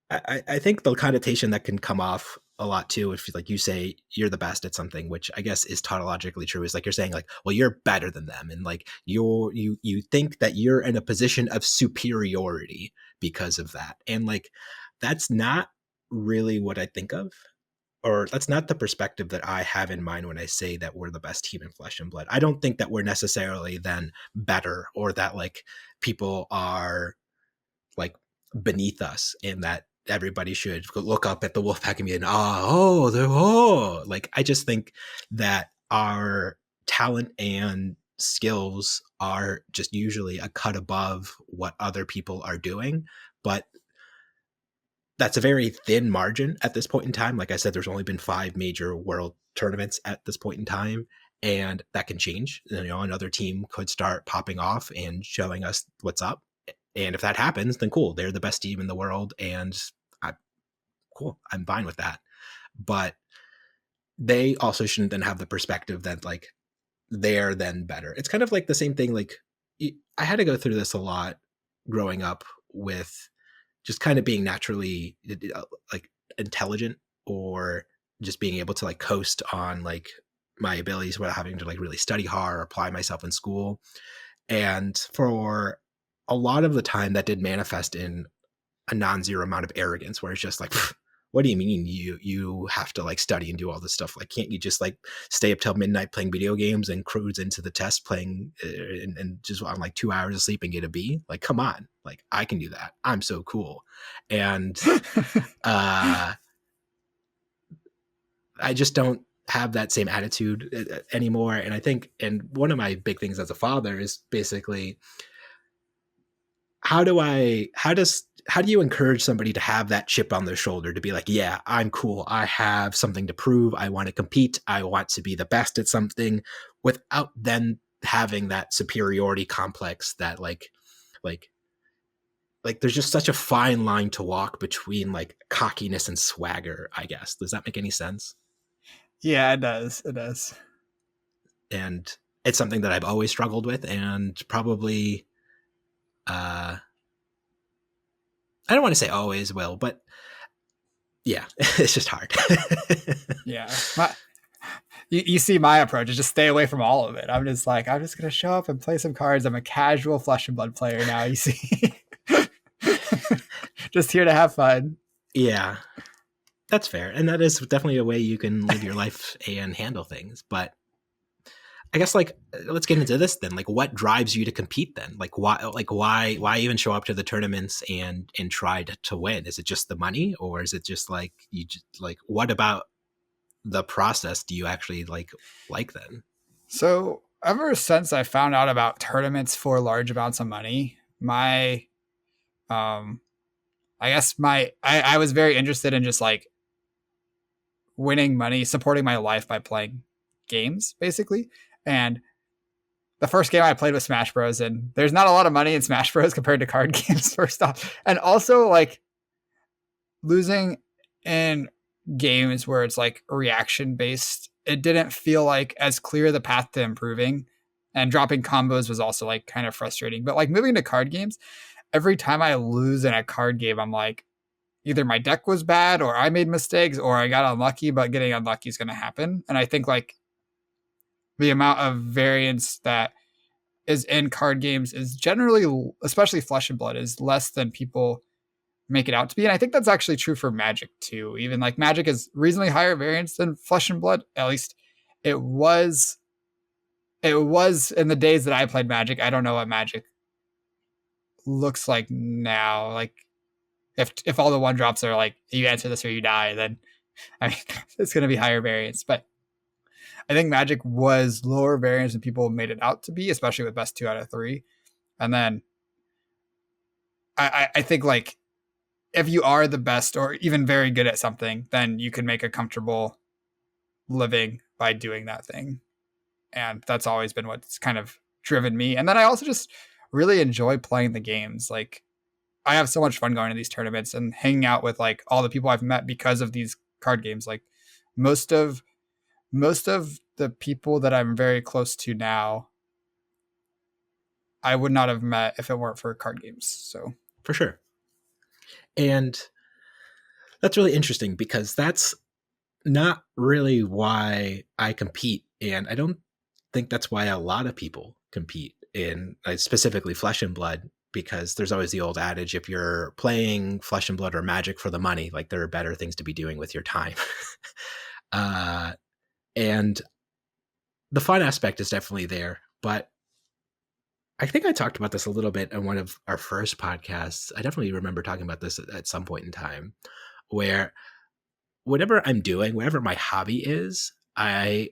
I think the connotation that can come off a lot too, if like you say you're the best at something, which I guess is tautologically true, is like you're saying like, well, you're better than them, and like you think that you're in a position of superiority because of that, and like that's not really what I think of, or that's not the perspective that I have in mind when I say that we're the best team in Flesh and Blood. I don't think that we're necessarily then better, or that like people are like beneath us, and that everybody should look up at the Wolfpack and be an like, I just think that our talent and skills are just usually a cut above what other people are doing, but that's a very thin margin at this point in time. Like I said, there's only been 5 major world tournaments at this point in time, and that can change. You know, another team could start popping off and showing us what's up. And if that happens, then cool. They're the best team in the world, and cool. I'm fine with that. But they also shouldn't then have the perspective that like they're then better. It's kind of like the same thing. Like, I had to go through this a lot growing up with just kind of being naturally like intelligent, or just being able to like coast on like my abilities without having to like really study hard or apply myself in school. And for a lot of the time that did manifest in a non-zero amount of arrogance, where it's just like, what do you mean you have to like study and do all this stuff? Like, can't you just like stay up till midnight playing video games and cruise into the test playing and just on like 2 hours of sleep and get a B? Like, come on, like I can do that. I'm so cool. And I just don't have that same attitude anymore. And I think, and one of my big things as a father is basically, how do you encourage somebody to have that chip on their shoulder, to be like, yeah, I'm cool, I have something to prove, I want to compete, I want to be the best at something, without then having that superiority complex that like there's just such a fine line to walk between like cockiness and swagger, I guess. Does that make any sense? Yeah, it does. It does. And it's something that I've always struggled with, and probably I don't want to say always will, but yeah, it's just hard. Yeah. You see my approach is just stay away from all of it. I'm just like, I'm just going to show up and play some cards. I'm a casual Flesh and Blood player now, you see. Just here to have fun. Yeah, that's fair. And that is definitely a way you can live your life and handle things. But I guess like, let's get into this then. Like, what drives you to compete then? Like, why even show up to the tournaments and try to win? Is it just the money, or is it just like, you just like, what about the process do you actually like then? So ever since I found out about tournaments for large amounts of money, my I guess I was very interested in just like winning money, supporting my life by playing games, basically. And the first game I played was Smash Bros. And there's not a lot of money in Smash Bros. Compared to card games, first off. And also, like, losing in games where it's like reaction based, it didn't feel like as clear the path to improving. And dropping combos was also like kind of frustrating. But like moving to card games, every time I lose in a card game, I'm like, either my deck was bad or I made mistakes or I got unlucky, but getting unlucky is going to happen. And I think like the amount of variance that is in card games is generally, especially Flesh and Blood, is less than people make it out to be. And I think that's actually true for Magic too. Even like Magic is reasonably higher variance than Flesh and Blood. At least it was. It was in the days that I played Magic. I don't know what Magic looks like now. Like if all the one drops are like you answer this or you die, then I mean it's going to be higher variance. But I think Magic was lower variance than people made it out to be, especially with best 2 out of 3. And then I think like if you are the best or even very good at something, then you can make a comfortable living by doing that thing. And that's always been what's kind of driven me. And then I also just really enjoy playing the games. Like I have so much fun going to these tournaments and hanging out with like all the people I've met because of these card games. Like most of most of the people that I'm very close to now, I would not have met if it weren't for card games. So For sure. And that's really interesting because that's not really why I compete. And I don't think that's why a lot of people compete in specifically Flesh and Blood, because there's always the old adage, if you're playing Flesh and Blood or Magic for the money, like there are better things to be doing with your time. And the fun aspect is definitely there. But I think I talked about this a little bit in one of our first podcasts. I definitely remember talking about this at some point in time, where whatever I'm doing, whatever my hobby is, I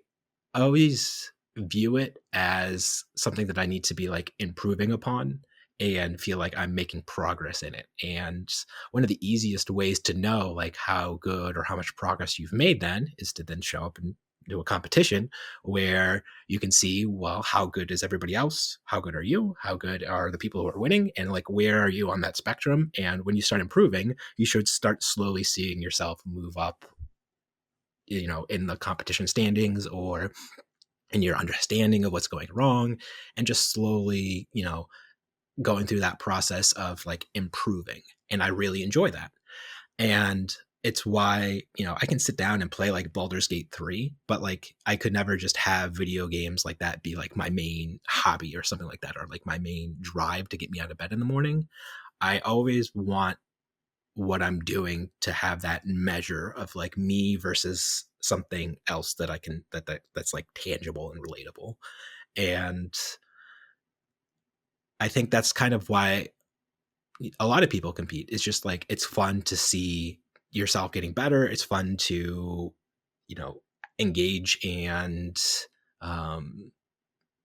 always view it as something that I need to be like improving upon and feel like I'm making progress in it. And one of the easiest ways to know like how good or how much progress you've made then is to then show up and do a competition where you can see, well, how good is everybody else? How good are you? How good are the people who are winning? And like, where are you on that spectrum? And when you start improving, you should start slowly seeing yourself move up, in the competition standings or in your understanding of what's going wrong, and just slowly, going through that process of like improving. And I really enjoy that. And it's why, I can sit down and play like Baldur's Gate 3, but like I could never just have video games like that be like my main hobby or something like that, or like my main drive to get me out of bed in the morning. I always want what I'm doing to have that measure of like me versus something else that I can that's like tangible and relatable. And I think that's kind of why a lot of people compete. It's just like it's fun to see yourself getting better. It's fun to, engage and um,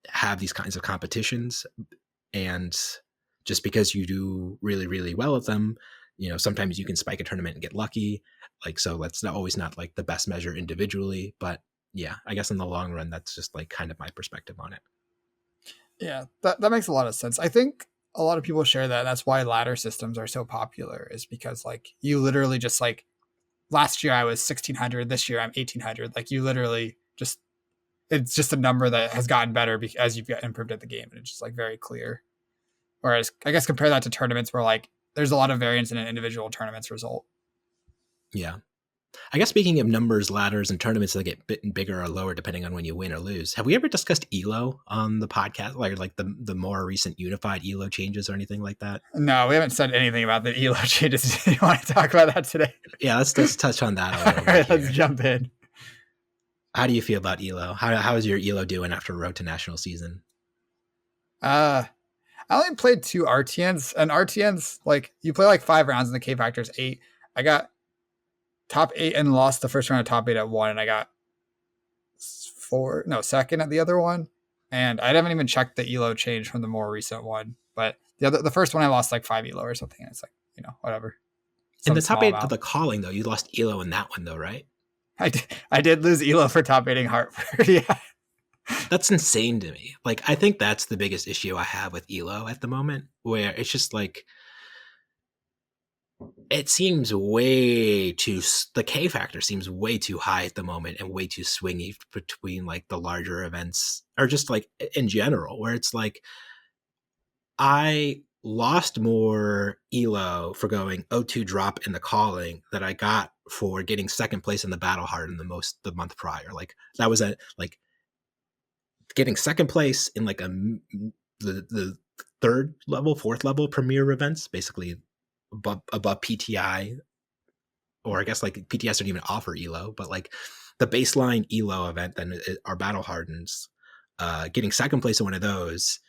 have these kinds of competitions. And just because you do really, really well at them, sometimes you can spike a tournament and get lucky. Like, so that's not always not like the best measure individually, but yeah, I guess in the long run, that's just like kind of my perspective on it. yeah, that makes a lot of sense. I think a lot of people share that. That's why ladder systems are so popular, is because like you literally just like last year I was 1600, this year I'm 1800. Like you literally just, it's just a number that has gotten better as you've improved at the game, and it's just like very clear. Whereas I guess compare that to tournaments where like there's a lot of variance in an individual tournament's result. Yeah. I guess speaking of numbers, ladders, and tournaments that get bigger or lower depending on when you win or lose, have we ever discussed ELO on the podcast, like the more recent unified ELO changes or anything like that? No, we haven't said anything about the ELO changes. Do you want to talk about that today? Yeah, let's touch on that a All little bit right, here. let's jump in. How do you feel about ELO? How is your ELO doing after Road to National season? I only played 2 RTNs, and RTNs, like you play like 5 rounds and the K factor's 8. I got top 8 and lost the first round of top 8 at 1, and I got second at the other one. And I haven't even checked the ELO change from the more recent one, but the first one I lost like 5 ELO or something. And it's like, whatever. In the top 8 of the calling though, you lost ELO in that one though, right? I did lose ELO for top 8ing Hartford. Yeah. That's insane to me. Like, I think that's the biggest issue I have with ELO at the moment, where it's just like, it seems the K factor seems way too high at the moment and way too swingy between like the larger events, or just like in general, where it's like, I lost more ELO for going O2 drop in the calling that I got for getting second place in the battle hard in the month prior. Like that was getting second place in like the third level, fourth level premier events, basically above PTI, or I guess like PTS don't even offer ELO, but like the baseline ELO event, then our battle hardens, getting second place in one of those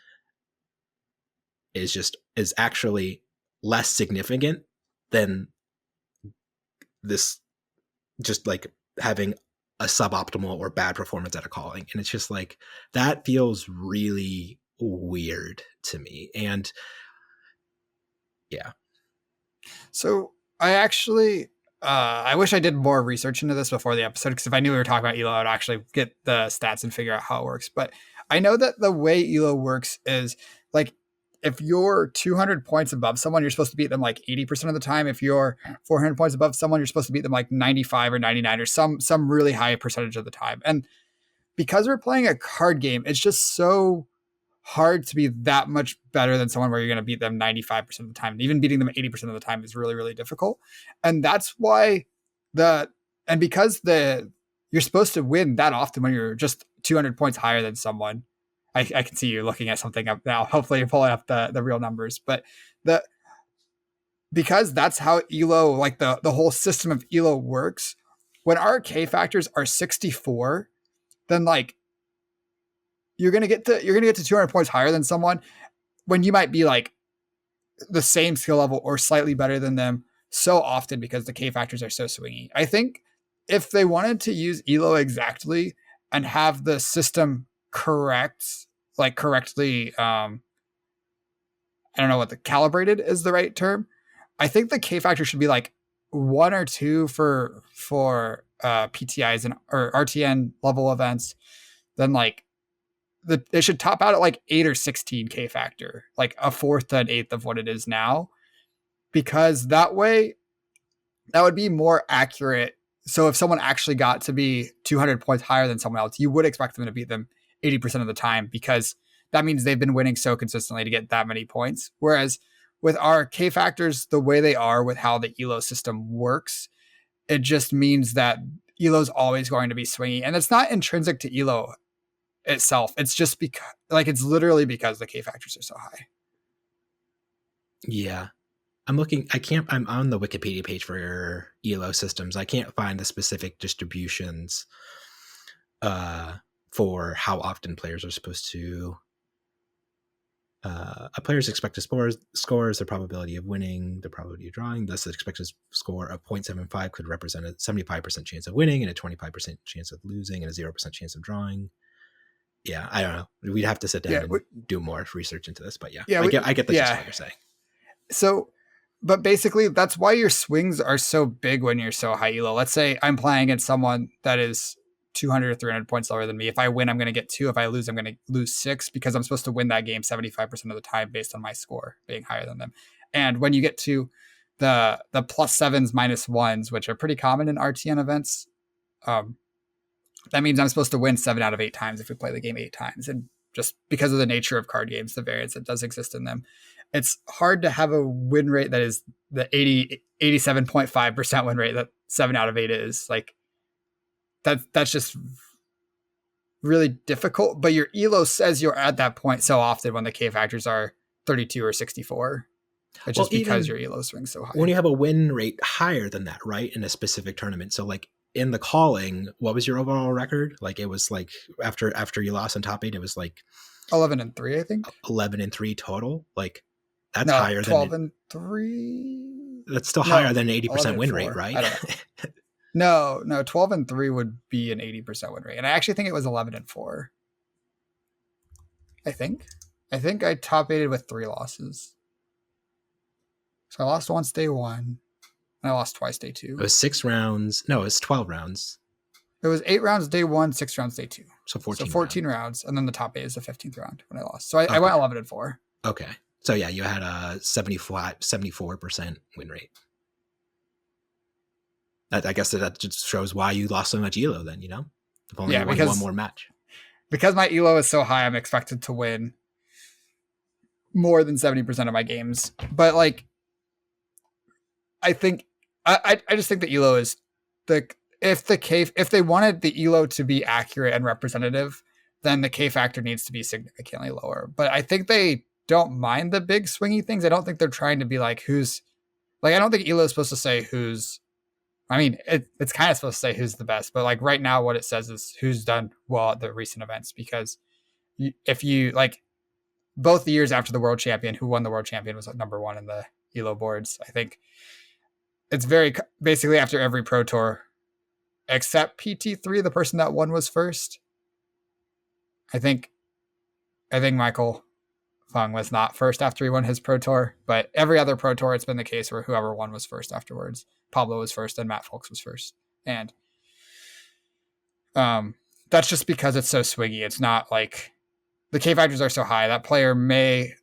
is actually less significant than this, just like having a suboptimal or bad performance at a calling. And it's just like, that feels really weird to me. And yeah. So I actually, I wish I did more research into this before the episode, because if I knew we were talking about ELO, I'd actually get the stats and figure out how it works. But I know that the way ELO works is like, if you're 200 points above someone, you're supposed to beat them like 80% of the time. If you're 400 points above someone, you're supposed to beat them like 95 or 99 or some really high percentage of the time. And because we're playing a card game, it's just so hard to be that much better than someone where you're going to beat them 95% of the time. Even beating them 80% of the time is really, really difficult. And that's why because you're supposed to win that often when you're just 200 points higher than someone. I can see you looking at something up now. Hopefully you're pulling up the real numbers, but because that's how ELO, like the whole system of ELO works, when our K factors are 64, then like you're gonna get to 200 points higher than someone when you might be like the same skill level or slightly better than them so often because the K factors are so swingy. I think if they wanted to use ELO exactly and have the system correctly, I don't know what the calibrated is the right term. I think the K factor should be like 1 or 2 for PTIs and or RTN level events. Then like they should top out at like 8 or 16 K factor, like a fourth to an eighth of what it is now, because that way that would be more accurate. So if someone actually got to be 200 points higher than someone else, you would expect them to beat them 80% of the time, because that means they've been winning so consistently to get that many points. Whereas with our K factors, the way they are with how the ELO system works, it just means that ELO is always going to be swingy. And it's not intrinsic to ELO itself. It's just because, like, it's literally because the K factors are so high. Yeah. I'm on the Wikipedia page for ELO systems. I can't find the specific distributions for how often players are supposed to. A player's expected scores, the probability of winning, the probability of drawing. Thus, the expected score of 0.75 could represent a 75% chance of winning and a 25% chance of losing and a 0% chance of drawing. Yeah, I don't know. We'd have to sit down and do more research into this, but I get the gist of what you're saying. So, but basically, that's why your swings are so big when you're so high ELO. Let's say I'm playing against someone that is 200 or 300 points lower than me. If I win, I'm going to get 2. If I lose, I'm going to lose 6, because I'm supposed to win that game 75% of the time based on my score being higher than them. And when you get to the +7s, -1s, which are pretty common in RTN events, that means I'm supposed to win 7 out of 8 times if we play the game 8 times. And just because of the nature of card games, the variance that does exist in them, it's hard to have a win rate that is the 87.5% win rate that 7 out of 8 is. Like, that's just really difficult. But your ELO says you're at that point so often when the K factors are 32 or 64. It's just because your ELO swings so high. When you have a win rate higher than that, right, in a specific tournament. So like in the calling, what was your overall record? Like it was like after you lost on top 8, it was like 11-3, I think. 11-3 total. Like that's higher 12 than 12-3. That's still higher than an 80% win rate, right? I don't know. No, 12-3 would be an 80% win rate. And I actually think it was 11-4. I think I top 8'd with 3 losses. So I lost once day 1, and I lost twice day 2. It was 6 rounds. No, it was 12 rounds. It was 8 rounds day 1, 6 rounds day 2. So 14. So 14 rounds, and then the top 8 is the 15th round when I lost. So I went 11-4. Okay. So yeah, you had a 74% win rate. I guess that just shows why you lost so much ELO then, you know? If only you won one more match. Because my ELO is so high, I'm expected to win more than 70% of my games. But like, I think I just think the ELO is if they wanted the ELO to be accurate and representative, then the K factor needs to be significantly lower. But I think they don't mind the big swingy things. I don't think they're trying to be like I don't think ELO is supposed to say who's. I mean, it's kind of supposed to say who's the best, but like right now, what it says is who's done well at the recent events. Because if you like both the years after the world champion, who won the world champion was number 1 in the ELO boards. I think it's very basically after every pro tour, except PT3, the person that won was first. I think Michael Fung was not first after he won his pro tour, but every other pro tour, it's been the case where whoever won was first afterwards. Pablo was first and Matt Folks was first. And that's just because it's so swiggy. It's not like the K factors are so high. That player may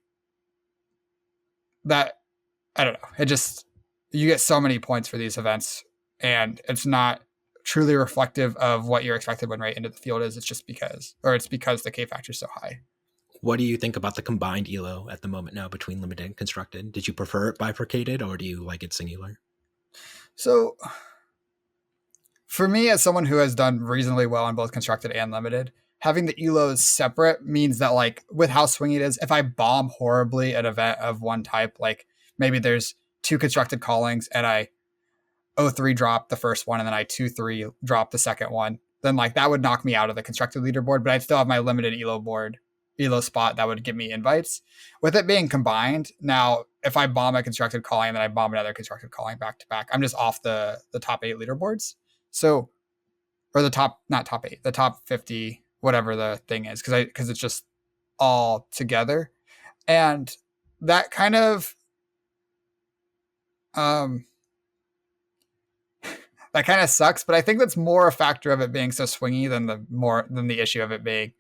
that, I don't know. It just, you get so many points for these events, and it's not truly reflective of what your expected win rate into the field is. It's just because, or it's because the K factor is so high. What do you think about the combined elo at the moment now between limited and constructed? Did you prefer it bifurcated, or do you like it singular? So for me, as someone who has done reasonably well on both constructed and limited, having the elos separate means that, like, with how swingy it is, if I bomb horribly at an event of one type, like maybe there's 2 constructed callings and I 0-3 drop the first one and then I 2-3 drop the second one, then like that would knock me out of the constructed leaderboard, but I'd still have my limited elo spot that would give me invites. With it being combined, now if I bomb a constructed calling and then I bomb another constructed calling back to back, I'm just off the top 8 leaderboards. So, or the top, not top 8, the top 50, whatever the thing is, because it's just all together. And that kind of that kind of sucks, but I think that's more a factor of it being so swingy than the issue of it being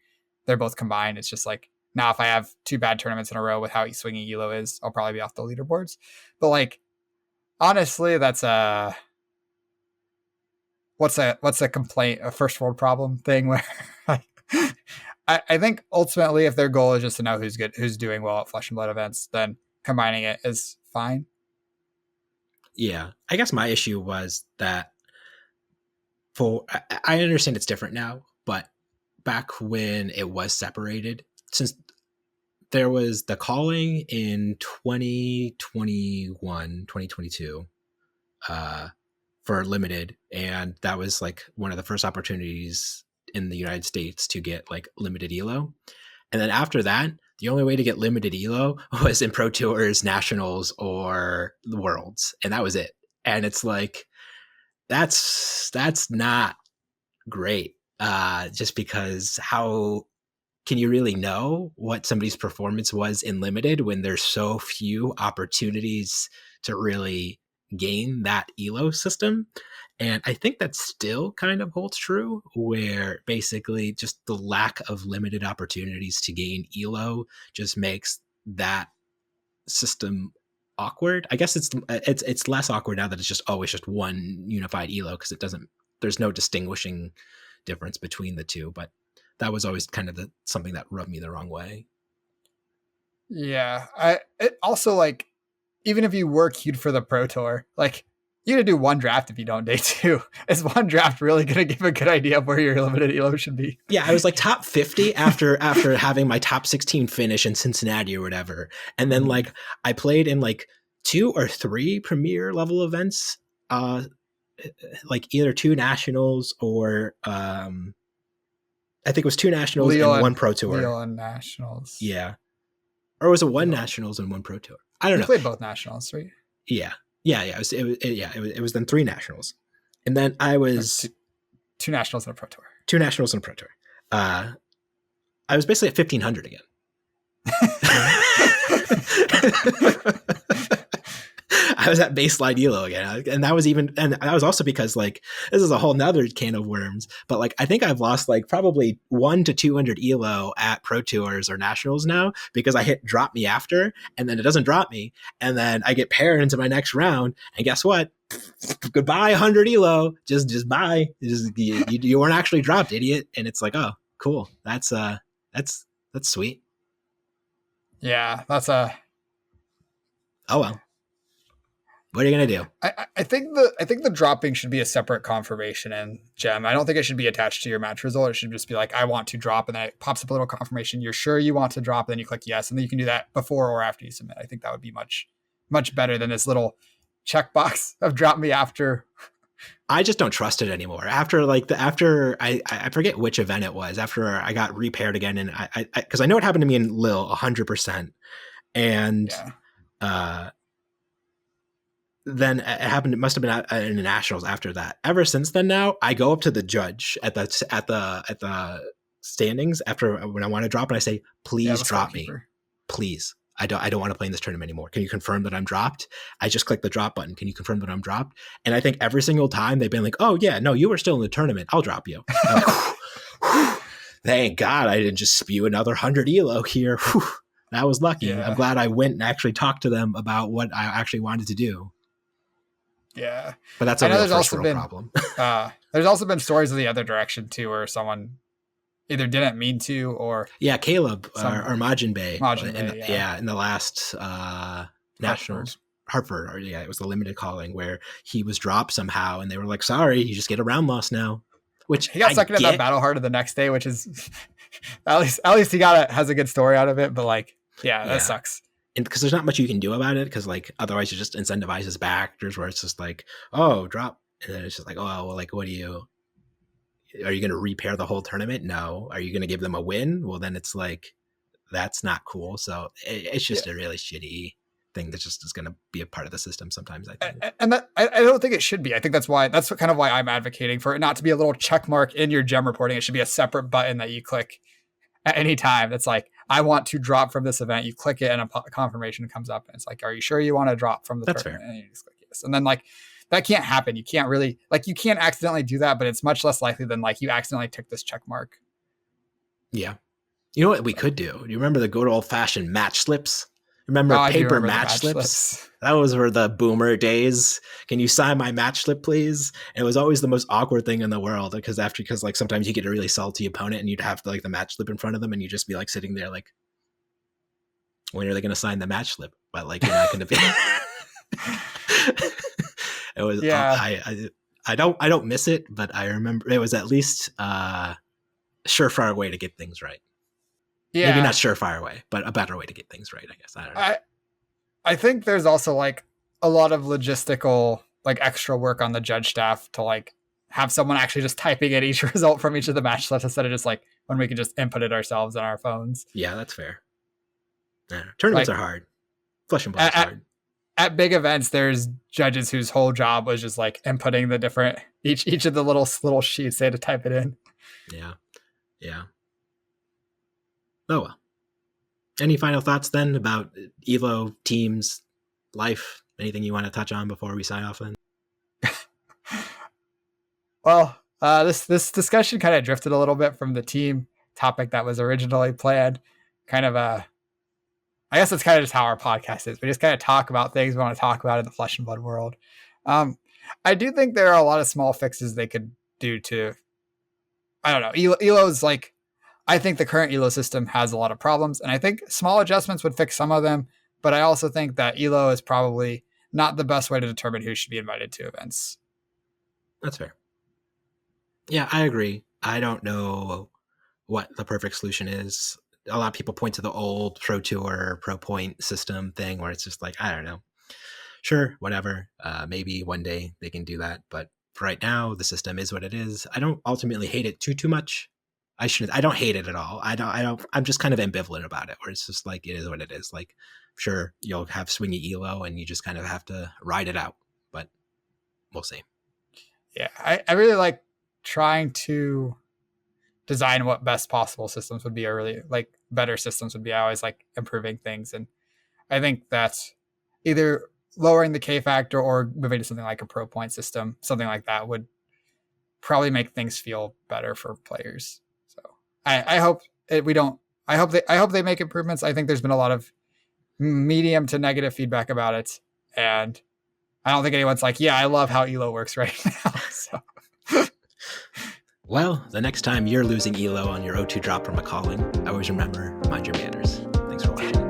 they're both combined. It's just like, now if I have 2 bad tournaments in a row with how swingy elo is, I'll probably be off the leaderboards. But like, honestly, that's what's a complaint, a first world problem thing where I think ultimately if their goal is just to know who's doing well at Flesh and Blood events, then combining it is fine. Yeah, I guess my issue was that I understand it's different now, but back when it was separated, since there was the calling in 2021, 2022 for limited, and that was like one of the first opportunities in the United States to get like limited elo. And then after that, the only way to get limited elo was in Pro Tours, Nationals, or the Worlds, and that was it. And it's like, that's not great. Just because how can you really know what somebody's performance was in limited when there's so few opportunities to really gain that elo system? And I think that still kind of holds true, where basically just the lack of limited opportunities to gain elo just makes that system awkward. I guess it's less awkward now that it's just always just one unified elo, because there's no distinguishing difference between the two. But that was always kind of something that rubbed me the wrong way. Yeah, it also, like, even if you were queued for the Pro Tour, like, you're gonna do one draft if you don't day 2. Is one draft really gonna give a good idea of where your limited elo should be? Yeah, I was like top 50 after having my top 16 finish in Cincinnati or whatever, and then like I played in like 2 or 3 premier level events, like either 2 nationals or I think it was 2 nationals and 1 Pro Tour. Leon nationals. Yeah, or was it 1 nationals and 1 Pro Tour? I don't know. You played both nationals, right? Yeah. It was then 3 nationals, and then I was 2 nationals and a Pro Tour. 2 nationals and a Pro Tour. I was basically at 1500 again. I was at baseline elo again, and that was also because, like, this is a whole nother can of worms, but like I think I've lost like probably 1 to 200 elo at Pro Tours or Nationals now, because I hit drop me after, and then it doesn't drop me, and then I get paired into my next round, and guess what? Goodbye 100 elo, just bye. You weren't actually dropped, idiot. And it's like, oh, cool. That's sweet. Yeah, that's oh well. What are you gonna do? I think the dropping should be a separate confirmation in Gem. I don't think it should be attached to your match result. It should just be like, I want to drop, and then it pops up a little confirmation. You're sure you want to drop, and then you click yes, and then you can do that before or after you submit. I think that would be much better than this little checkbox of drop me after. I just don't trust it anymore. After I forget which event it was. After I got repaired again, and I because I know it happened to me in Lille 100%, and then it happened. It must have been in the Nationals after that. Ever since then, now I go up to the judge at the standings after when I want to drop, and I say, "Please drop me, please. I don't want to play in this tournament anymore. Can you confirm that I'm dropped?" I just click the drop button. Can you confirm that I'm dropped? And I think every single time they've been like, "Oh yeah, no, you were still in the tournament. I'll drop you." Like, thank God I didn't just spew another 100 elo here. That was lucky. I'm Yeah. glad I went and actually talked to them about what I actually wanted to do. Yeah. But that's I a know real first world problem. there's also been stories of the other direction too, where someone either didn't mean to or Yeah, Caleb some or Majin Bay. Majin Bay, yeah. In the last Hartford. nationals. Hartford, or yeah, it was the limited calling where he was dropped somehow, and they were like, "Sorry, you just get a round loss now," which He got I stuck into that get. battle hard the next day, which is at least he has a good story out of it. But like, yeah, that Yeah, sucks. and because there's not much you can do about it, because like otherwise it just incentivizes backers where it's just like, oh, drop, and then it's just like, oh, well, like, what do you? Are you going to repair the whole tournament? No. Are you going to give them a win? Well, then it's like that's not cool. So it's Yeah. just a really shitty thing that just is going to be a part of the system sometimes, I think. And that I don't think it should be. I think that's kind of why I'm advocating for it not to be a little check mark in your gem reporting. It should be a separate button that you click at any time. That's like, I want to drop from this event. You click it and a confirmation comes up and it's like, are you sure you want to drop from the That's tournament? fair. And you just click yes. And then like that can't happen. You can't really like you can't accidentally do that, but it's much less likely than like you accidentally took this check mark. Yeah. You know what we could do? You remember the good old fashioned match slips? Remember paper match slips? That was for the boomer days. Can you sign my match slip, please? And it was always the most awkward thing in the world because like sometimes you get a really salty opponent and you'd have like the match slip in front of them and you'd just be like sitting there like, when are they going to sign the match slip? But like you're not going to be. It was. Yeah. I don't miss it, but I remember it was at least surefire way to get things right. Yeah. Maybe not surefire way, but a better way to get things right, I guess. I don't know. I think there's also like a lot of logistical like extra work on the judge staff to like have someone actually just typing in each result from each of the match slips instead of just like when we can just input it ourselves on our phones. Yeah, that's fair. Tournaments are hard. Flesh and blood's hard. At big events, there's judges whose whole job was just like inputting the different each of the little sheets they had to type it in. Yeah. Oh well. Any final thoughts then about Evo, teams, life? Anything you want to touch on before we sign off then? Well, this discussion kind of drifted a little bit from the team topic that was originally planned. Kind of I guess that's kind of just how our podcast is. We just kind of talk about things we want to talk about in the flesh and blood world. I do think there are a lot of small fixes they could do to, I don't know, ELO's like, I think the current ELO system has a lot of problems, and I think small adjustments would fix some of them, but I also think that ELO is probably not the best way to determine who should be invited to events. That's fair. Yeah, I agree. I don't know what the perfect solution is. A lot of people point to the old Pro Tour, Pro Point system thing where it's just like, I don't know. Sure, whatever. Maybe one day they can do that. But for right now, the system is what it is. I don't ultimately hate it too much. I don't hate it at all. I'm just kind of ambivalent about it, where it's just like, it is what it is. Like, sure, you'll have swingy ELO and you just kind of have to ride it out, but we'll see. Yeah, I really like trying to design what best possible systems would be, or really like better systems would be. I always like improving things. And I think that's either lowering the K factor or moving to something like a pro point system, something like that would probably make things feel better for players. So I hope I hope they make improvements. I think there's been a lot of medium to negative feedback about it. And I don't think anyone's like, yeah, I love how ELO works right now. So well, the next time you're losing ELO on your O2 drop from a calling, always remember, mind your manners. Thanks for watching.